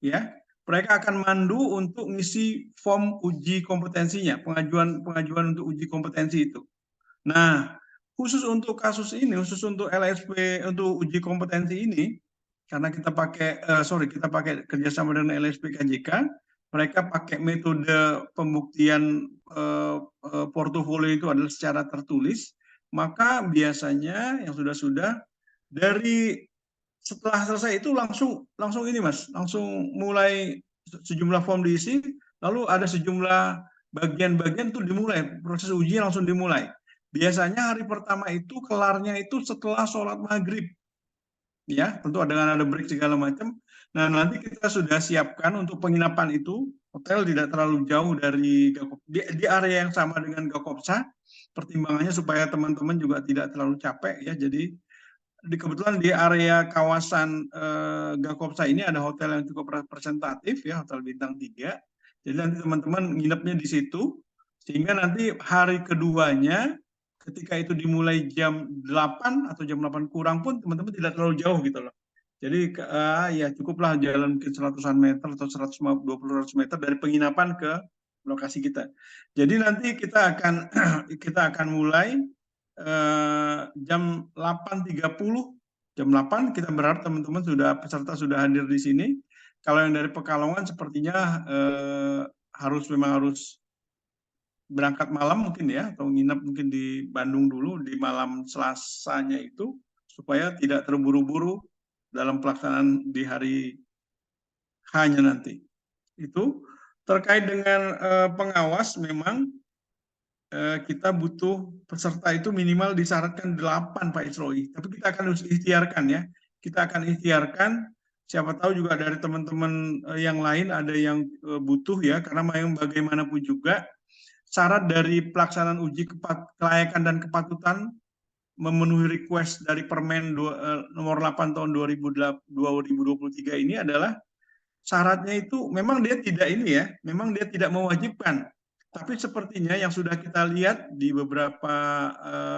ya. Mereka akan mandu untuk ngisi form uji kompetensinya, pengajuan untuk uji kompetensi itu. Nah, khusus untuk kasus ini, khusus untuk LSP untuk uji kompetensi ini, karena kita pakai kerjasama dengan LSP KJK, mereka pakai metode pembuktian portofolio itu adalah secara tertulis. Maka biasanya yang sudah dari setelah selesai itu langsung ini Mas, langsung mulai sejumlah form diisi, lalu ada sejumlah bagian-bagian itu dimulai, proses uji langsung dimulai. Biasanya hari pertama itu kelarnya itu setelah sholat maghrib, ya tentu dengan ada break segala macam. Nah nanti kita sudah siapkan untuk penginapan itu, hotel tidak terlalu jauh dari di area yang sama dengan Gakopsa. Pertimbangannya supaya teman-teman juga tidak terlalu capek ya. Jadi kebetulan di area kawasan Gakopsa ini ada hotel yang cukup representatif ya, hotel bintang 3. Jadi nanti teman-teman nginepnya di situ sehingga nanti hari keduanya ketika itu dimulai jam 8 atau jam 8 kurang pun teman-teman tidak terlalu jauh gitu loh. Jadi ya cukuplah jalan mungkin 100-an meter atau 120-100 meter dari penginapan ke lokasi kita. Jadi nanti kita akan mulai jam 8.30. Jam 8 kita berharap teman-teman peserta sudah hadir di sini. Kalau yang dari Pekalongan sepertinya memang harus berangkat malam mungkin ya, atau nginep mungkin di Bandung dulu di malam Selasanya itu supaya tidak terburu-buru dalam pelaksanaan di hari H-nya nanti. Itu terkait dengan pengawas memang kita butuh peserta itu minimal disyaratkan 8 Pak Isroi. Tapi kita akan ikhtiarkan ya. Kita akan ikhtiarkan, siapa tahu juga dari teman-teman yang lain ada yang butuh ya, karena bagaimanapun juga syarat dari pelaksanaan uji kelayakan dan kepatutan memenuhi request dari Permen nomor 8 tahun 2023 ini adalah syaratnya itu memang dia tidak memang dia tidak mewajibkan. Tapi sepertinya yang sudah kita lihat di beberapa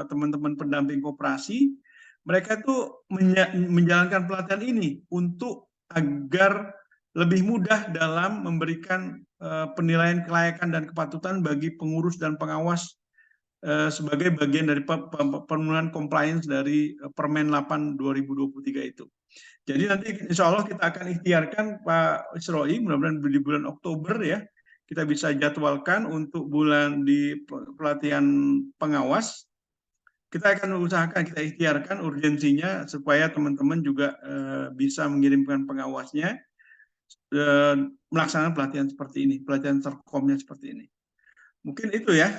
teman-teman pendamping koperasi, mereka itu menjalankan pelatihan ini untuk agar lebih mudah dalam memberikan penilaian kelayakan dan kepatutan bagi pengurus dan pengawas sebagai bagian dari pemenuhan compliance dari Permen 8 2023 itu. Jadi nanti insya Allah kita akan ikhtiarkan Pak Isroi, mudah-mudahan di bulan Oktober ya, kita bisa jadwalkan untuk bulan di pelatihan pengawas. Kita akan usahakan, kita ikhtiarkan urgensinya supaya teman-teman juga bisa mengirimkan pengawasnya melaksanakan pelatihan seperti ini, pelatihan Serkomnya seperti ini. Mungkin itu ya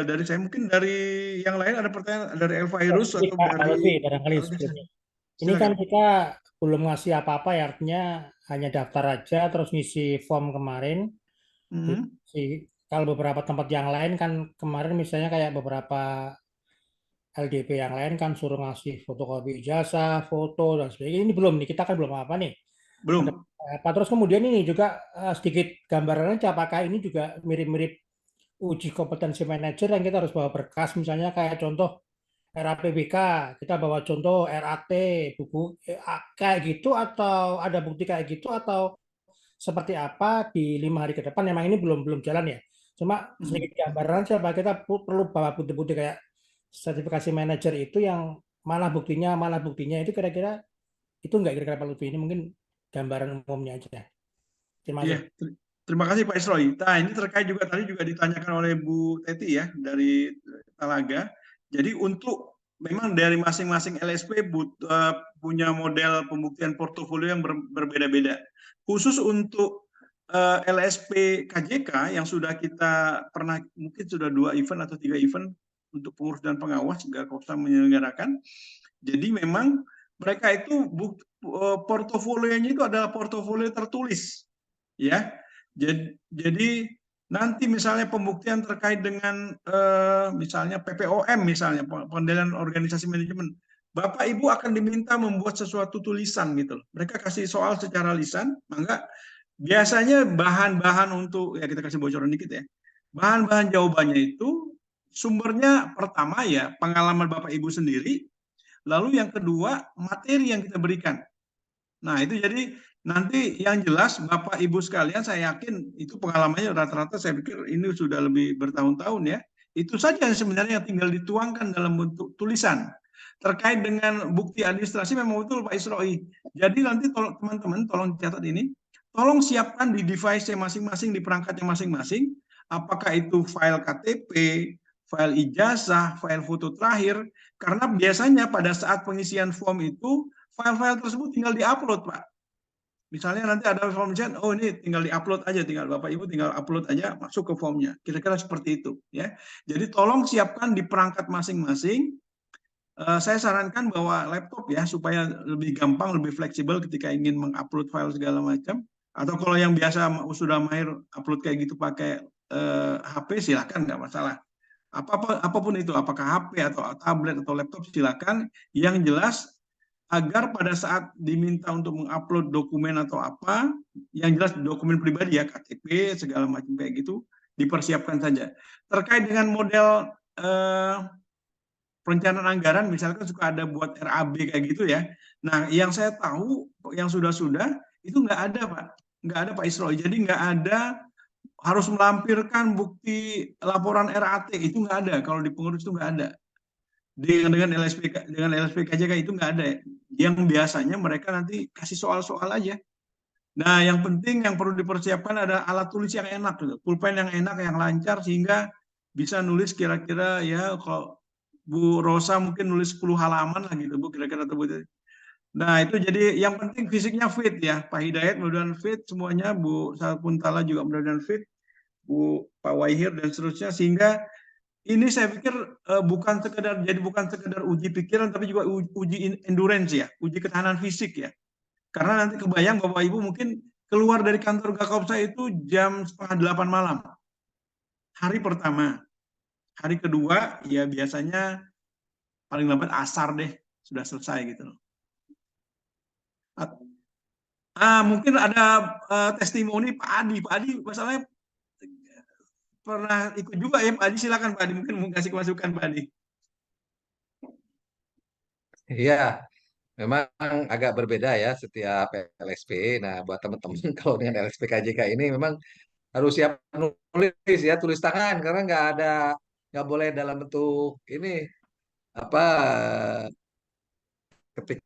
dari saya. Mungkin dari yang lain ada pertanyaan dari Elvirus atau dari barangkali sebelumnya. Ini kan kita belum ngasih apa-apa ya, artinya hanya daftar aja terus ngisi form kemarin. Kalau beberapa tempat yang lain kan kemarin misalnya kayak beberapa LDP yang lain kan suruh ngasih fotokopi ijazah, foto dan sebagainya. Ini belum nih, kita kan belum apa nih. Belum. Terus kemudian ini juga sedikit gambarannya apakah ini juga mirip-mirip uji kompetensi manajer yang kita harus bawa berkas, misalnya kayak contoh RAPBK, kita bawa contoh RAT, buku kayak gitu, atau ada bukti kayak gitu, atau seperti apa di 5 hari ke depan. Memang ini belum jalan ya. Cuma sedikit gambaran siapa kita perlu bawa bukti-bukti kayak sertifikasi manajer itu yang mana buktinya itu kira-kira itu enggak kira-kira Pak Lutfi, ini mungkin gambaran umumnya aja. Terima kasih. Terima kasih Pak Isroi. Nah ini terkait juga tadi juga ditanyakan oleh Bu Teti ya dari Talaga. Jadi untuk memang dari masing-masing LSP punya model pembuktian portofolio yang berbeda-beda. Khusus untuk LSP KJK yang sudah kita pernah mungkin sudah 2 event atau 3 event untuk pengurus dan pengawas Gakopsa menyelenggarakan. Jadi memang mereka itu portofolionya itu adalah portofolio tertulis, ya. Jadi nanti misalnya pembuktian terkait dengan misalnya PPOM misalnya pengendalian organisasi manajemen, Bapak Ibu akan diminta membuat sesuatu tulisan gitu. Mereka kasih soal secara lisan, maka biasanya bahan-bahan untuk ya kita kasih bocoran dikit ya. Bahan-bahan jawabannya itu sumbernya pertama ya pengalaman Bapak Ibu sendiri, lalu yang kedua materi yang kita berikan. Nah, itu jadi nanti yang jelas Bapak Ibu sekalian saya yakin itu pengalamannya rata-rata saya pikir ini sudah lebih bertahun-tahun ya. Itu saja yang sebenarnya tinggal dituangkan dalam bentuk tulisan. Terkait dengan bukti administrasi memang betul Pak Isroi. Jadi nanti teman-teman tolong dicatat ini, tolong siapkan di device masing-masing, di perangkatnya masing-masing, apakah itu file KTP, file ijazah, file foto terakhir, karena biasanya pada saat pengisian form itu file-file tersebut tinggal diupload, Pak. Misalnya nanti ada form chat, oh ini tinggal diupload aja, tinggal Bapak Ibu tinggal upload aja masuk ke formnya. Kira-kira seperti itu, ya. Jadi tolong siapkan di perangkat masing-masing. Saya sarankan bawa laptop ya supaya lebih gampang, lebih fleksibel ketika ingin mengupload file segala macam. Atau kalau yang biasa sudah mahir upload kayak gitu pakai HP silahkan nggak masalah. Apapun itu, apakah HP atau tablet atau laptop silakan. Yang jelas agar pada saat diminta untuk mengupload dokumen atau apa, yang jelas dokumen pribadi ya, KTP, segala macam kayak gitu, dipersiapkan saja. Terkait dengan model perencanaan anggaran, misalkan suka ada buat RAB kayak gitu ya. Nah, yang saya tahu, yang sudah-sudah, itu nggak ada Pak. Nggak ada Pak Isroi. Jadi nggak ada harus melampirkan bukti laporan RAT, itu nggak ada. Kalau di pengurus itu nggak ada. Dengan LSPKJK itu nggak ada. Yang biasanya mereka nanti kasih soal-soal aja. Nah, yang penting yang perlu dipersiapkan ada alat tulis yang enak, pulpen yang enak, yang lancar sehingga bisa nulis kira-kira ya kalau Bu Rosa mungkin nulis 10 halaman lah gitu Bu kira-kira. Nah, itu jadi yang penting fisiknya fit ya. Pak Hidayat mudah-mudahan fit semuanya, Bu Sapuntala juga mudah-mudahan fit, Bu Pak Waihir dan seterusnya sehingga ini saya pikir bukan sekedar uji pikiran tapi juga uji endurance ya, uji ketahanan fisik ya. Karena nanti kebayang Bapak Ibu mungkin keluar dari kantor Gakopsa itu jam 7:30 malam. Hari pertama. Hari kedua ya biasanya paling lambat asar deh sudah selesai gitu loh. Mungkin ada testimoni Pak Adi. Pak Adi masalahnya pernah ikut juga ya Pak Adi. Silakan Pak Adi mungkin mau kasih masukan Pak Adi. Iya, memang agak berbeda ya setiap LSP. Nah, buat teman-teman kalau dengan LSP KJK ini memang harus siap nulis ya, tulis tangan karena nggak boleh dalam bentuk ini apa ketik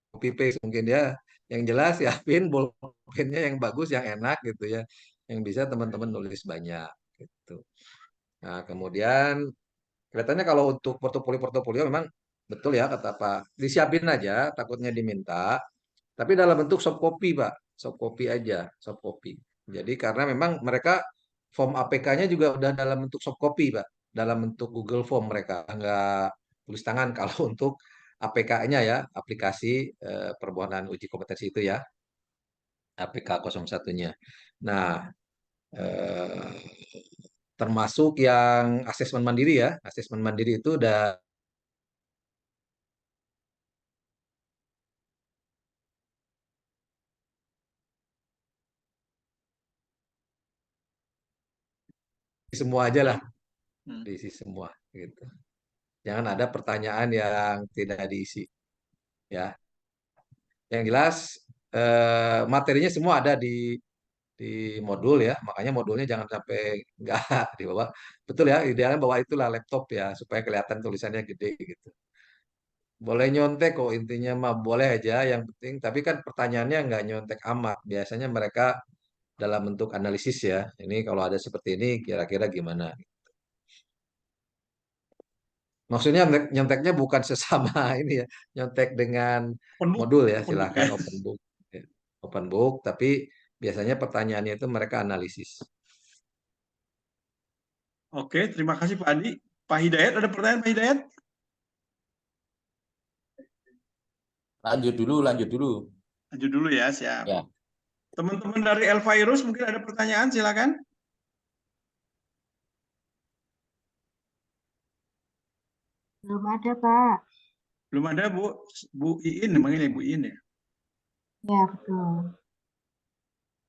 copy paste mungkin ya. Yang jelas siapin bolpennya yang bagus, yang enak gitu ya, yang bisa teman-teman nulis banyak gitu. Nah, kemudian kelihatannya kalau untuk portofolio memang betul ya kata Pak, disiapin aja takutnya diminta, tapi dalam bentuk soft copy Pak, soft copy aja, soft copy. Jadi karena memang mereka form APK-nya juga udah dalam bentuk soft copy Pak, dalam bentuk Google Form mereka, nggak tulis tangan kalau untuk APK-nya ya, aplikasi permohonan uji kompetensi itu ya, APK 01-nya. Nah, eh, termasuk yang asesmen mandiri ya, asesmen mandiri itu udah semua aja lah, diisi semua gitu. Jangan ada pertanyaan yang tidak diisi ya. Yang jelas materinya semua ada di modul ya, makanya modulnya jangan sampai nggak dibawa. Betul ya, idealnya bawa itulah laptop ya supaya kelihatan tulisannya gede gitu. Boleh nyontek kok intinya mah boleh aja yang penting. Tapi kan pertanyaannya nggak nyontek amat. Biasanya mereka dalam bentuk analisis ya. Ini kalau ada seperti ini kira-kira gimana? Maksudnya nyonteknya bukan sesama ini ya, nyontek dengan modul ya, Open book silahkan ya. open book. Ya, open book, tapi biasanya pertanyaannya itu mereka analisis. Oke, terima kasih Pak Adi. Pak Hidayat, ada pertanyaan Pak Hidayat? Lanjut dulu. Lanjut dulu ya, siap. Ya. Teman-teman dari Elvirus mungkin ada pertanyaan, silakan. Belum ada, Pak. Belum ada, Bu Iin, namanya Bu Iin ya. Ya, betul.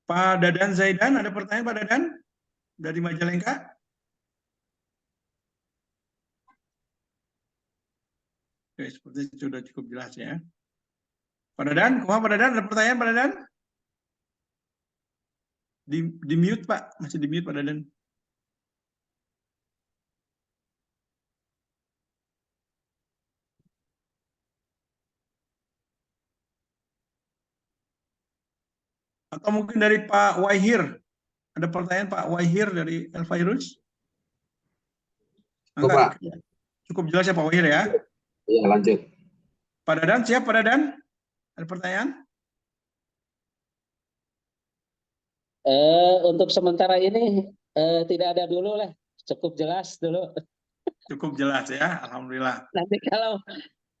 Pak Dadan Zaidan, ada pertanyaan Pak Dadan dari Majalengka? Oke, seperti sudah cukup jelas ya. Pak Dadan, Pak Dadan, ada pertanyaan Pak Dadan? Di mute Pak, masih di mute Pak Dadan. Atau mungkin dari Pak Wahir, ada pertanyaan Pak Wahir dari Elvirus? Pak. Cukup jelas ya Pak Wahir ya? Iya, lanjut. Pak Dadan, siap Pak Dadan? Ada pertanyaan? Untuk sementara ini tidak ada dulu lah, cukup jelas dulu. Cukup jelas ya, alhamdulillah. Nanti kalau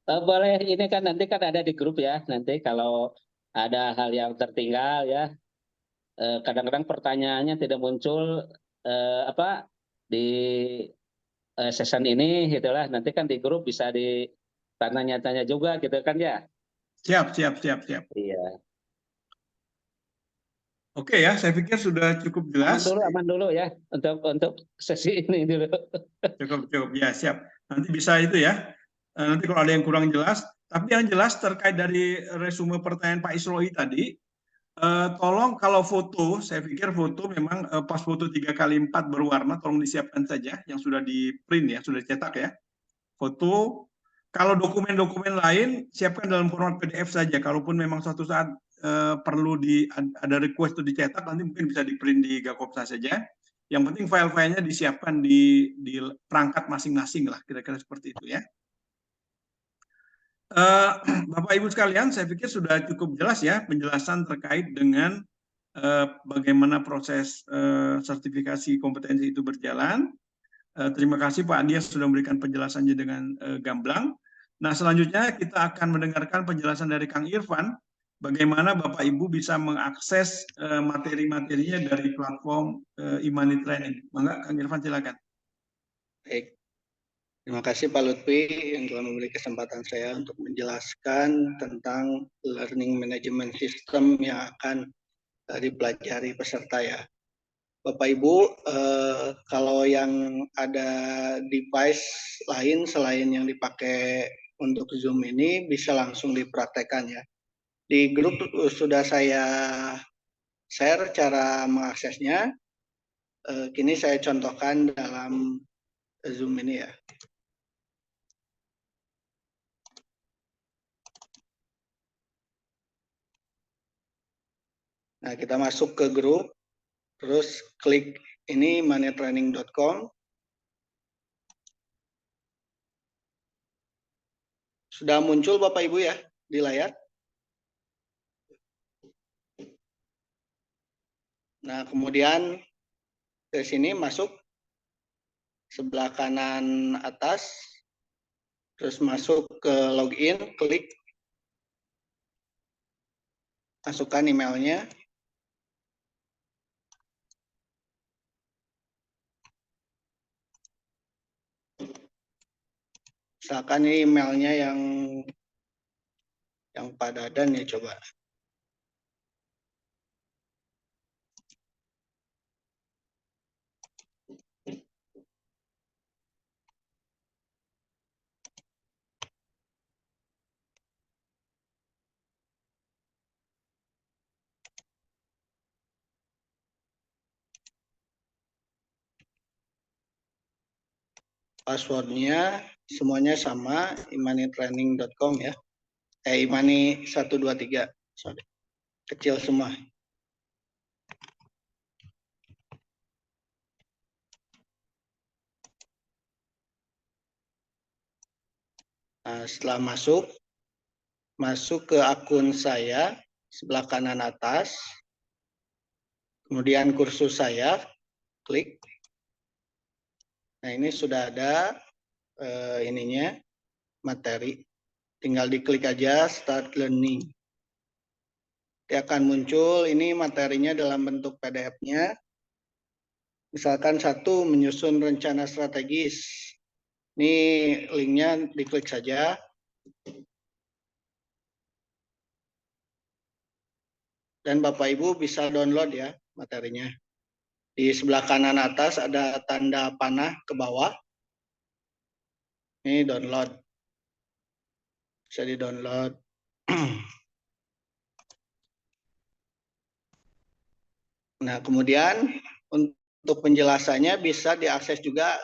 boleh ini kan nanti kan ada di grup ya. Nanti kalau ada hal yang tertinggal ya, kadang-kadang pertanyaannya tidak muncul di session ini gitulah. Nanti kan di grup bisa ditanya-tanya juga gitu kan ya. Siap. Iya. Oke ya, saya pikir sudah cukup jelas. Aman dulu ya untuk sesi ini dulu. Cukup ya, siap. Nanti bisa itu ya. Nanti kalau ada yang kurang jelas, tapi yang jelas terkait dari resume pertanyaan Pak Isroi tadi, tolong kalau foto, saya pikir foto memang pas foto 3x4 berwarna, tolong disiapkan saja yang sudah di print ya, sudah dicetak ya. Foto, kalau dokumen-dokumen lain siapkan dalam format PDF saja. Kalaupun memang suatu saat perlu ada request untuk dicetak, nanti mungkin bisa di print di Gakopsa saja. Yang penting file-filenya disiapkan di perangkat masing-masing lah, kira-kira seperti itu ya. Bapak Ibu sekalian, saya pikir sudah cukup jelas ya penjelasan terkait dengan bagaimana proses sertifikasi kompetensi itu berjalan. Terima kasih Pak Dias sudah memberikan penjelasannya dengan gamblang. Nah, selanjutnya kita akan mendengarkan penjelasan dari Kang Irfan, bagaimana Bapak Ibu bisa mengakses materi-materinya dari platform e-money training. Mangga Kang Irfan silakan. Baik. Terima kasih Pak Lutfi yang telah memberi kesempatan saya untuk menjelaskan tentang learning management system yang akan dipelajari peserta ya. Bapak Ibu, kalau yang ada device lain selain yang dipakai untuk Zoom ini bisa langsung dipraktekkan ya. Di grup sudah saya share cara mengaksesnya. Kini saya contohkan dalam Zoom ini ya. Nah, kita masuk ke grup, terus klik ini moneytraining.com. Sudah muncul Bapak Ibu ya di layar. Nah, kemudian ke sini masuk sebelah kanan atas, terus masuk ke login, klik, masukkan emailnya. Misalkan ini emailnya yang Pak Dadan ya, coba. Passwordnya semuanya sama, imanitraining.com ya. Imani 123, sorry. Kecil semua. Nah, setelah masuk ke akun saya, sebelah kanan atas, kemudian kursus saya, klik. Nah, ini sudah ada ininya, materi. Tinggal diklik aja Start Learning. Dia akan muncul ini materinya dalam bentuk PDF-nya. Misalkan 1, menyusun rencana strategis. Ini linknya diklik saja. Dan Bapak Ibu bisa download ya materinya. Di sebelah kanan atas ada tanda panah ke bawah. Ini download. Bisa di-download. Nah, kemudian untuk penjelasannya bisa diakses juga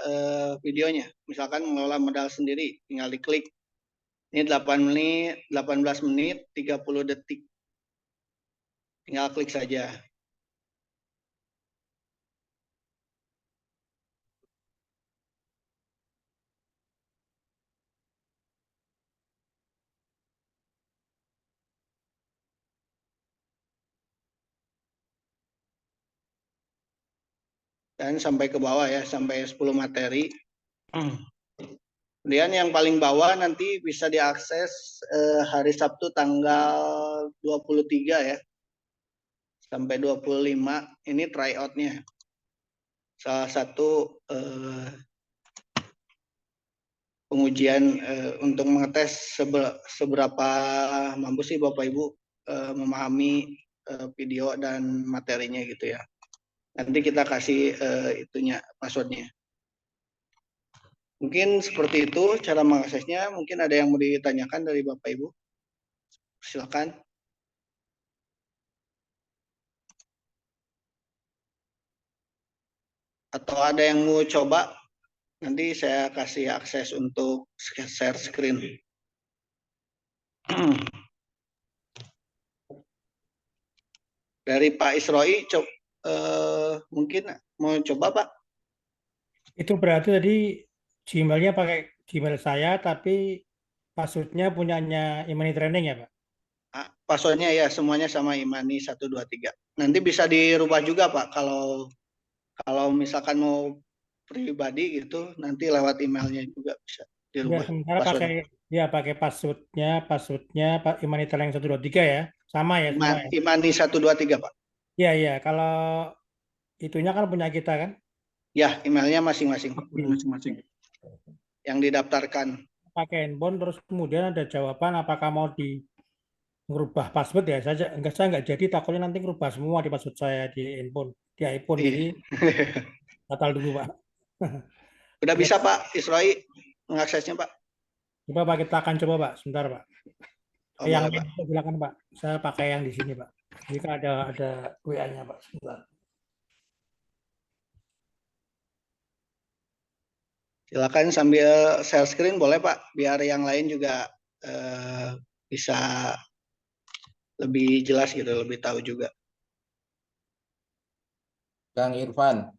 videonya. Misalkan mengelola modal sendiri, tinggal diklik. Ini 18 menit 30 detik. Tinggal klik saja. Dan sampai ke bawah ya, sampai 10 materi. Kemudian yang paling bawah nanti bisa diakses hari Sabtu tanggal 23 ya. Sampai 25, ini tryout-nya. Salah satu pengujian untuk mengetes seberapa mampu sih Bapak Ibu memahami video dan materinya gitu ya. Nanti kita kasih itunya, passwordnya. Mungkin seperti itu cara mengaksesnya. Mungkin ada yang mau ditanyakan dari Bapak Ibu. Silakan. Atau ada yang mau coba, nanti saya kasih akses untuk share screen. Dari Pak Isroi, mungkin mau coba Pak? Itu berarti tadi Gmail-nya pakai Gmail saya, tapi password-nya punyanya Imani Training ya, Pak? Passwordnya ya semuanya sama Imani 123. Nanti bisa dirubah juga Pak, kalau misalkan mau pribadi gitu, nanti lewat emailnya juga bisa Ya, dirubah. sementara pakai passwordnya Pak Imani Training 123 ya, sama ya semua ya. Imani 123 Pak. Iya, kalau itunya kan punya kita kan? Ya, emailnya masing-masing. Masing-masing. Yang didaftarkan. Pakai handphone, terus kemudian ada jawaban apakah mau merubah password ya. Saya nggak jadi, takutnya nanti merubah semua di password saya di iPhone. Jadi batal dulu Pak. Udah bisa Pak Isroi mengaksesnya Pak? Coba Pak, kita akan coba Pak, sebentar Pak. Oh, Yang boleh, lain silakan Pak. Saya pakai yang di sini Pak. Jika ada WA-nya Pak, sebentar. Silakan sambil share screen boleh Pak, biar yang lain juga bisa lebih jelas gitu, lebih tahu juga. Kang Irfan.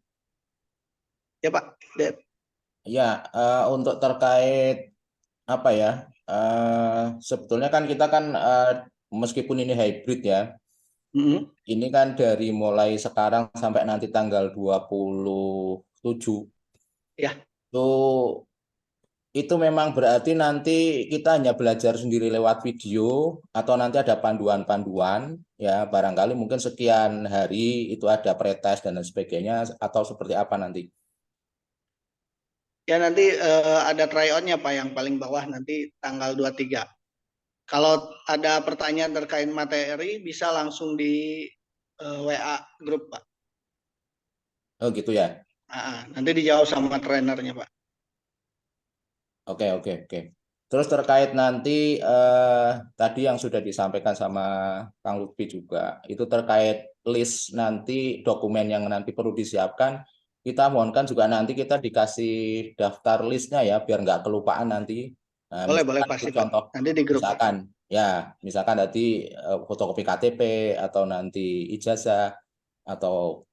Ya Pak. Ya, untuk terkait apa ya? Sebetulnya kan kita kan meskipun ini hybrid ya, ini kan dari mulai sekarang sampai nanti tanggal 27. Ya. Itu memang berarti nanti kita hanya belajar sendiri lewat video atau nanti ada panduan-panduan ya, barangkali mungkin sekian hari itu ada pretest dan lain sebagainya, atau seperti apa nanti? Ya nanti ada try-on-nya Pak, yang paling bawah nanti tanggal 23. Kalau ada pertanyaan terkait materi bisa langsung di WA grup Pak. Oh gitu ya. Nanti dijawab sama trainernya Pak. Oke. Terus terkait nanti tadi yang sudah disampaikan sama Kang Lutfi juga, itu terkait list nanti dokumen yang nanti perlu disiapkan, kita mohonkan juga nanti kita dikasih daftar listnya ya, biar nggak kelupaan nanti. Nah, boleh pasti contoh, Pak. Nanti di grup. Misalkan tadi fotokopi KTP atau nanti ijazah atau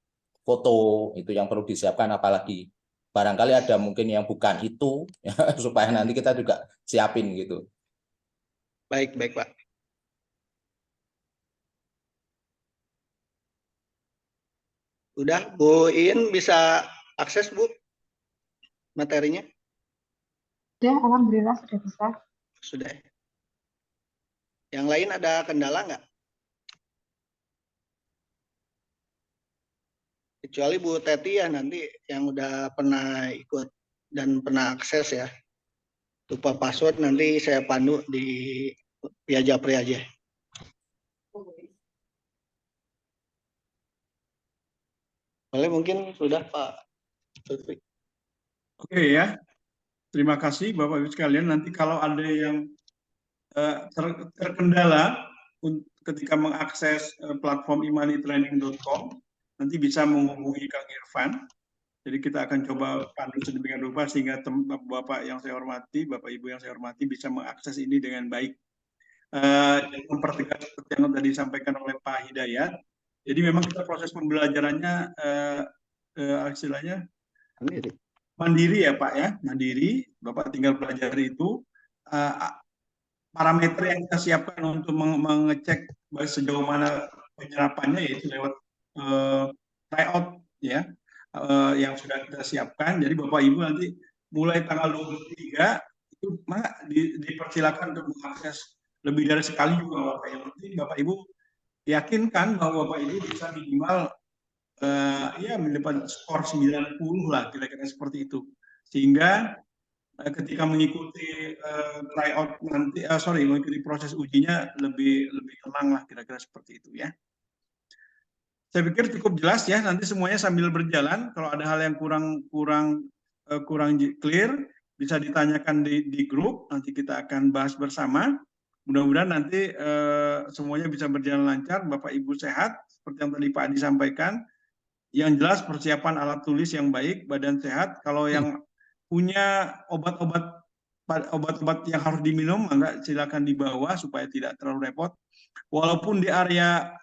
foto itu yang perlu disiapkan, apalagi barangkali ada mungkin yang bukan itu ya, supaya nanti kita juga siapin gitu. Baik Pak. Udah, Bu In bisa akses Bu materinya? Sudah, alhamdulillah sudah bisa. Sudah. Yang lain ada kendala nggak? Kecuali Bu Teti ya nanti yang udah pernah ikut dan pernah akses ya. Lupa password nanti saya pandu di via Japri aja. Boleh mungkin sudah Pak Lutfi. Oke ya, terima kasih Bapak Ibu sekalian. Nanti kalau ada yang terkendala ketika mengakses platform imanitraining.com, nanti bisa menghubungi Kang Irfan. Jadi kita akan coba pandu sedemikian rupa sehingga Bapak yang saya hormati, Bapak Ibu yang saya hormati bisa mengakses ini dengan baik. Mempertegas seperti yang tadi disampaikan oleh Pak Hidayat. Jadi memang kita proses pembelajarannya istilahnya mandiri ya Pak ya, mandiri. Bapak tinggal pelajari itu. Parameter yang kita siapkan untuk mengecek sejauh mana penyerapannya yaitu lewat tryout ya yang sudah kita siapkan. Jadi Bapak Ibu nanti mulai tanggal 23 itu dipersilakan untuk mengakses lebih dari sekali juga Bapak Ibu. Nanti Bapak Ibu yakinkan bahwa Bapak Ibu bisa minimal ya mendapat skor 90 lah kira-kira seperti itu. Sehingga ketika mengikuti tryout nanti, mengikuti proses ujinya lebih tenang lah kira-kira seperti itu ya. Saya pikir cukup jelas ya. Nanti semuanya sambil berjalan. Kalau ada hal yang kurang clear, bisa ditanyakan di grup. Nanti kita akan bahas bersama. Mudah-mudahan nanti semuanya bisa berjalan lancar. Bapak Ibu sehat, seperti yang tadi Pak Adi sampaikan. Yang jelas persiapan alat tulis yang baik, badan sehat. Kalau yang punya obat-obat yang harus diminum, enggak silakan dibawa supaya tidak terlalu repot. Walaupun di area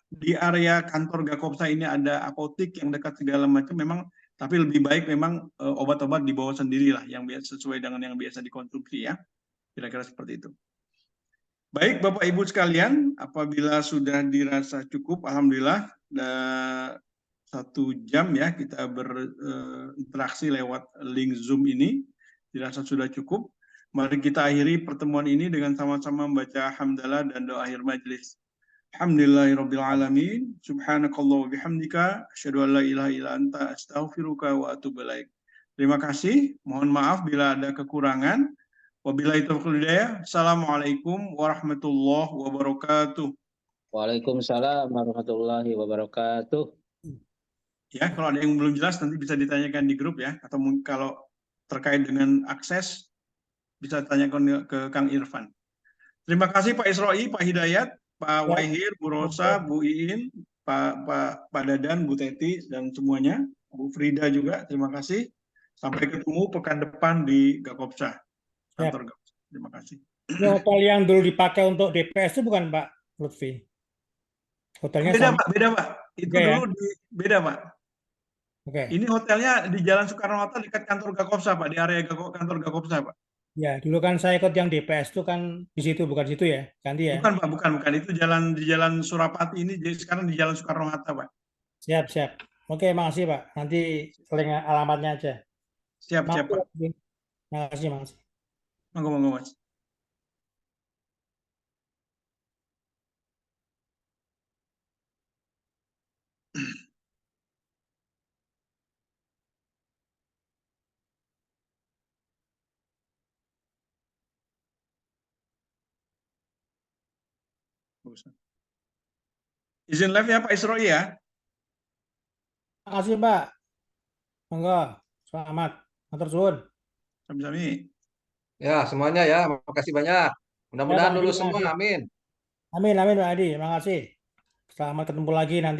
kantor Gakopsa ini ada apotik yang dekat segala macam, memang tapi lebih baik memang obat-obat dibawa sendirilah yang sesuai dengan yang biasa dikonsumsi ya. Kira-kira seperti itu. Baik Bapak Ibu sekalian, apabila sudah dirasa cukup, alhamdulillah 1 jam ya kita berinteraksi lewat link Zoom ini, dirasa sudah cukup. Mari kita akhiri pertemuan ini dengan sama-sama membaca hamdalah dan doa akhir majelis. Alhamdulillahirabbil alamin, subhanakallah wa bihamdika, asyhadu an la ilaha illa anta, astaghfiruka wa atubu ilaik. Terima kasih, mohon maaf bila ada kekurangan. Wabillahi taufiq hidayah. Assalamualaikum warahmatullahi wabarakatuh. Waalaikumsalam warahmatullahi wabarakatuh. Ya, kalau ada yang belum jelas nanti bisa ditanyakan di grup ya, atau mungkin kalau terkait dengan akses bisa tanyakan ke Kang Irfan. Terima kasih Pak Isroi, Pak Hidayat, Pak Wahir, Bu Rosa, Bu Iin, Pak Dadan, Bu Teti, dan semuanya, Bu Frida juga. Terima kasih. Sampai ketemu pekan depan di Gakopsa, kantor Gakopsa. Terima kasih. Ini hotel yang dulu dipakai untuk DPS itu bukan Pak Lutfi? Hotelnya beda sama. Pak, beda Pak. Itu Oke, dulu beda Pak. Oke. Ini hotelnya di Jalan Soekarno-Hatta dekat kantor Gakopsa Pak, di area kantor Gakopsa Pak. Ya, dulu kan saya ikut yang DPS itu kan di situ, bukan di situ ya? Ganti ya? Bukan Pak, bukan. Itu di Jalan Surapati ini, jadi sekarang di Jalan Soekarno-Hatta Pak. Siap. Oke, makasih Pak. Nanti link alamatnya aja. Siap Pak. Makasih. Monggo Mas. Izin live ya Pak Isroi ya. Makasih Pak. Monggo. Selamat. Matur suwun. Sami-sami. Ya, semuanya ya. Makasih banyak. Mudah-mudahan lulus semua. Amin. Amin Pak Adi. Makasih. Selamat ketemu lagi nanti.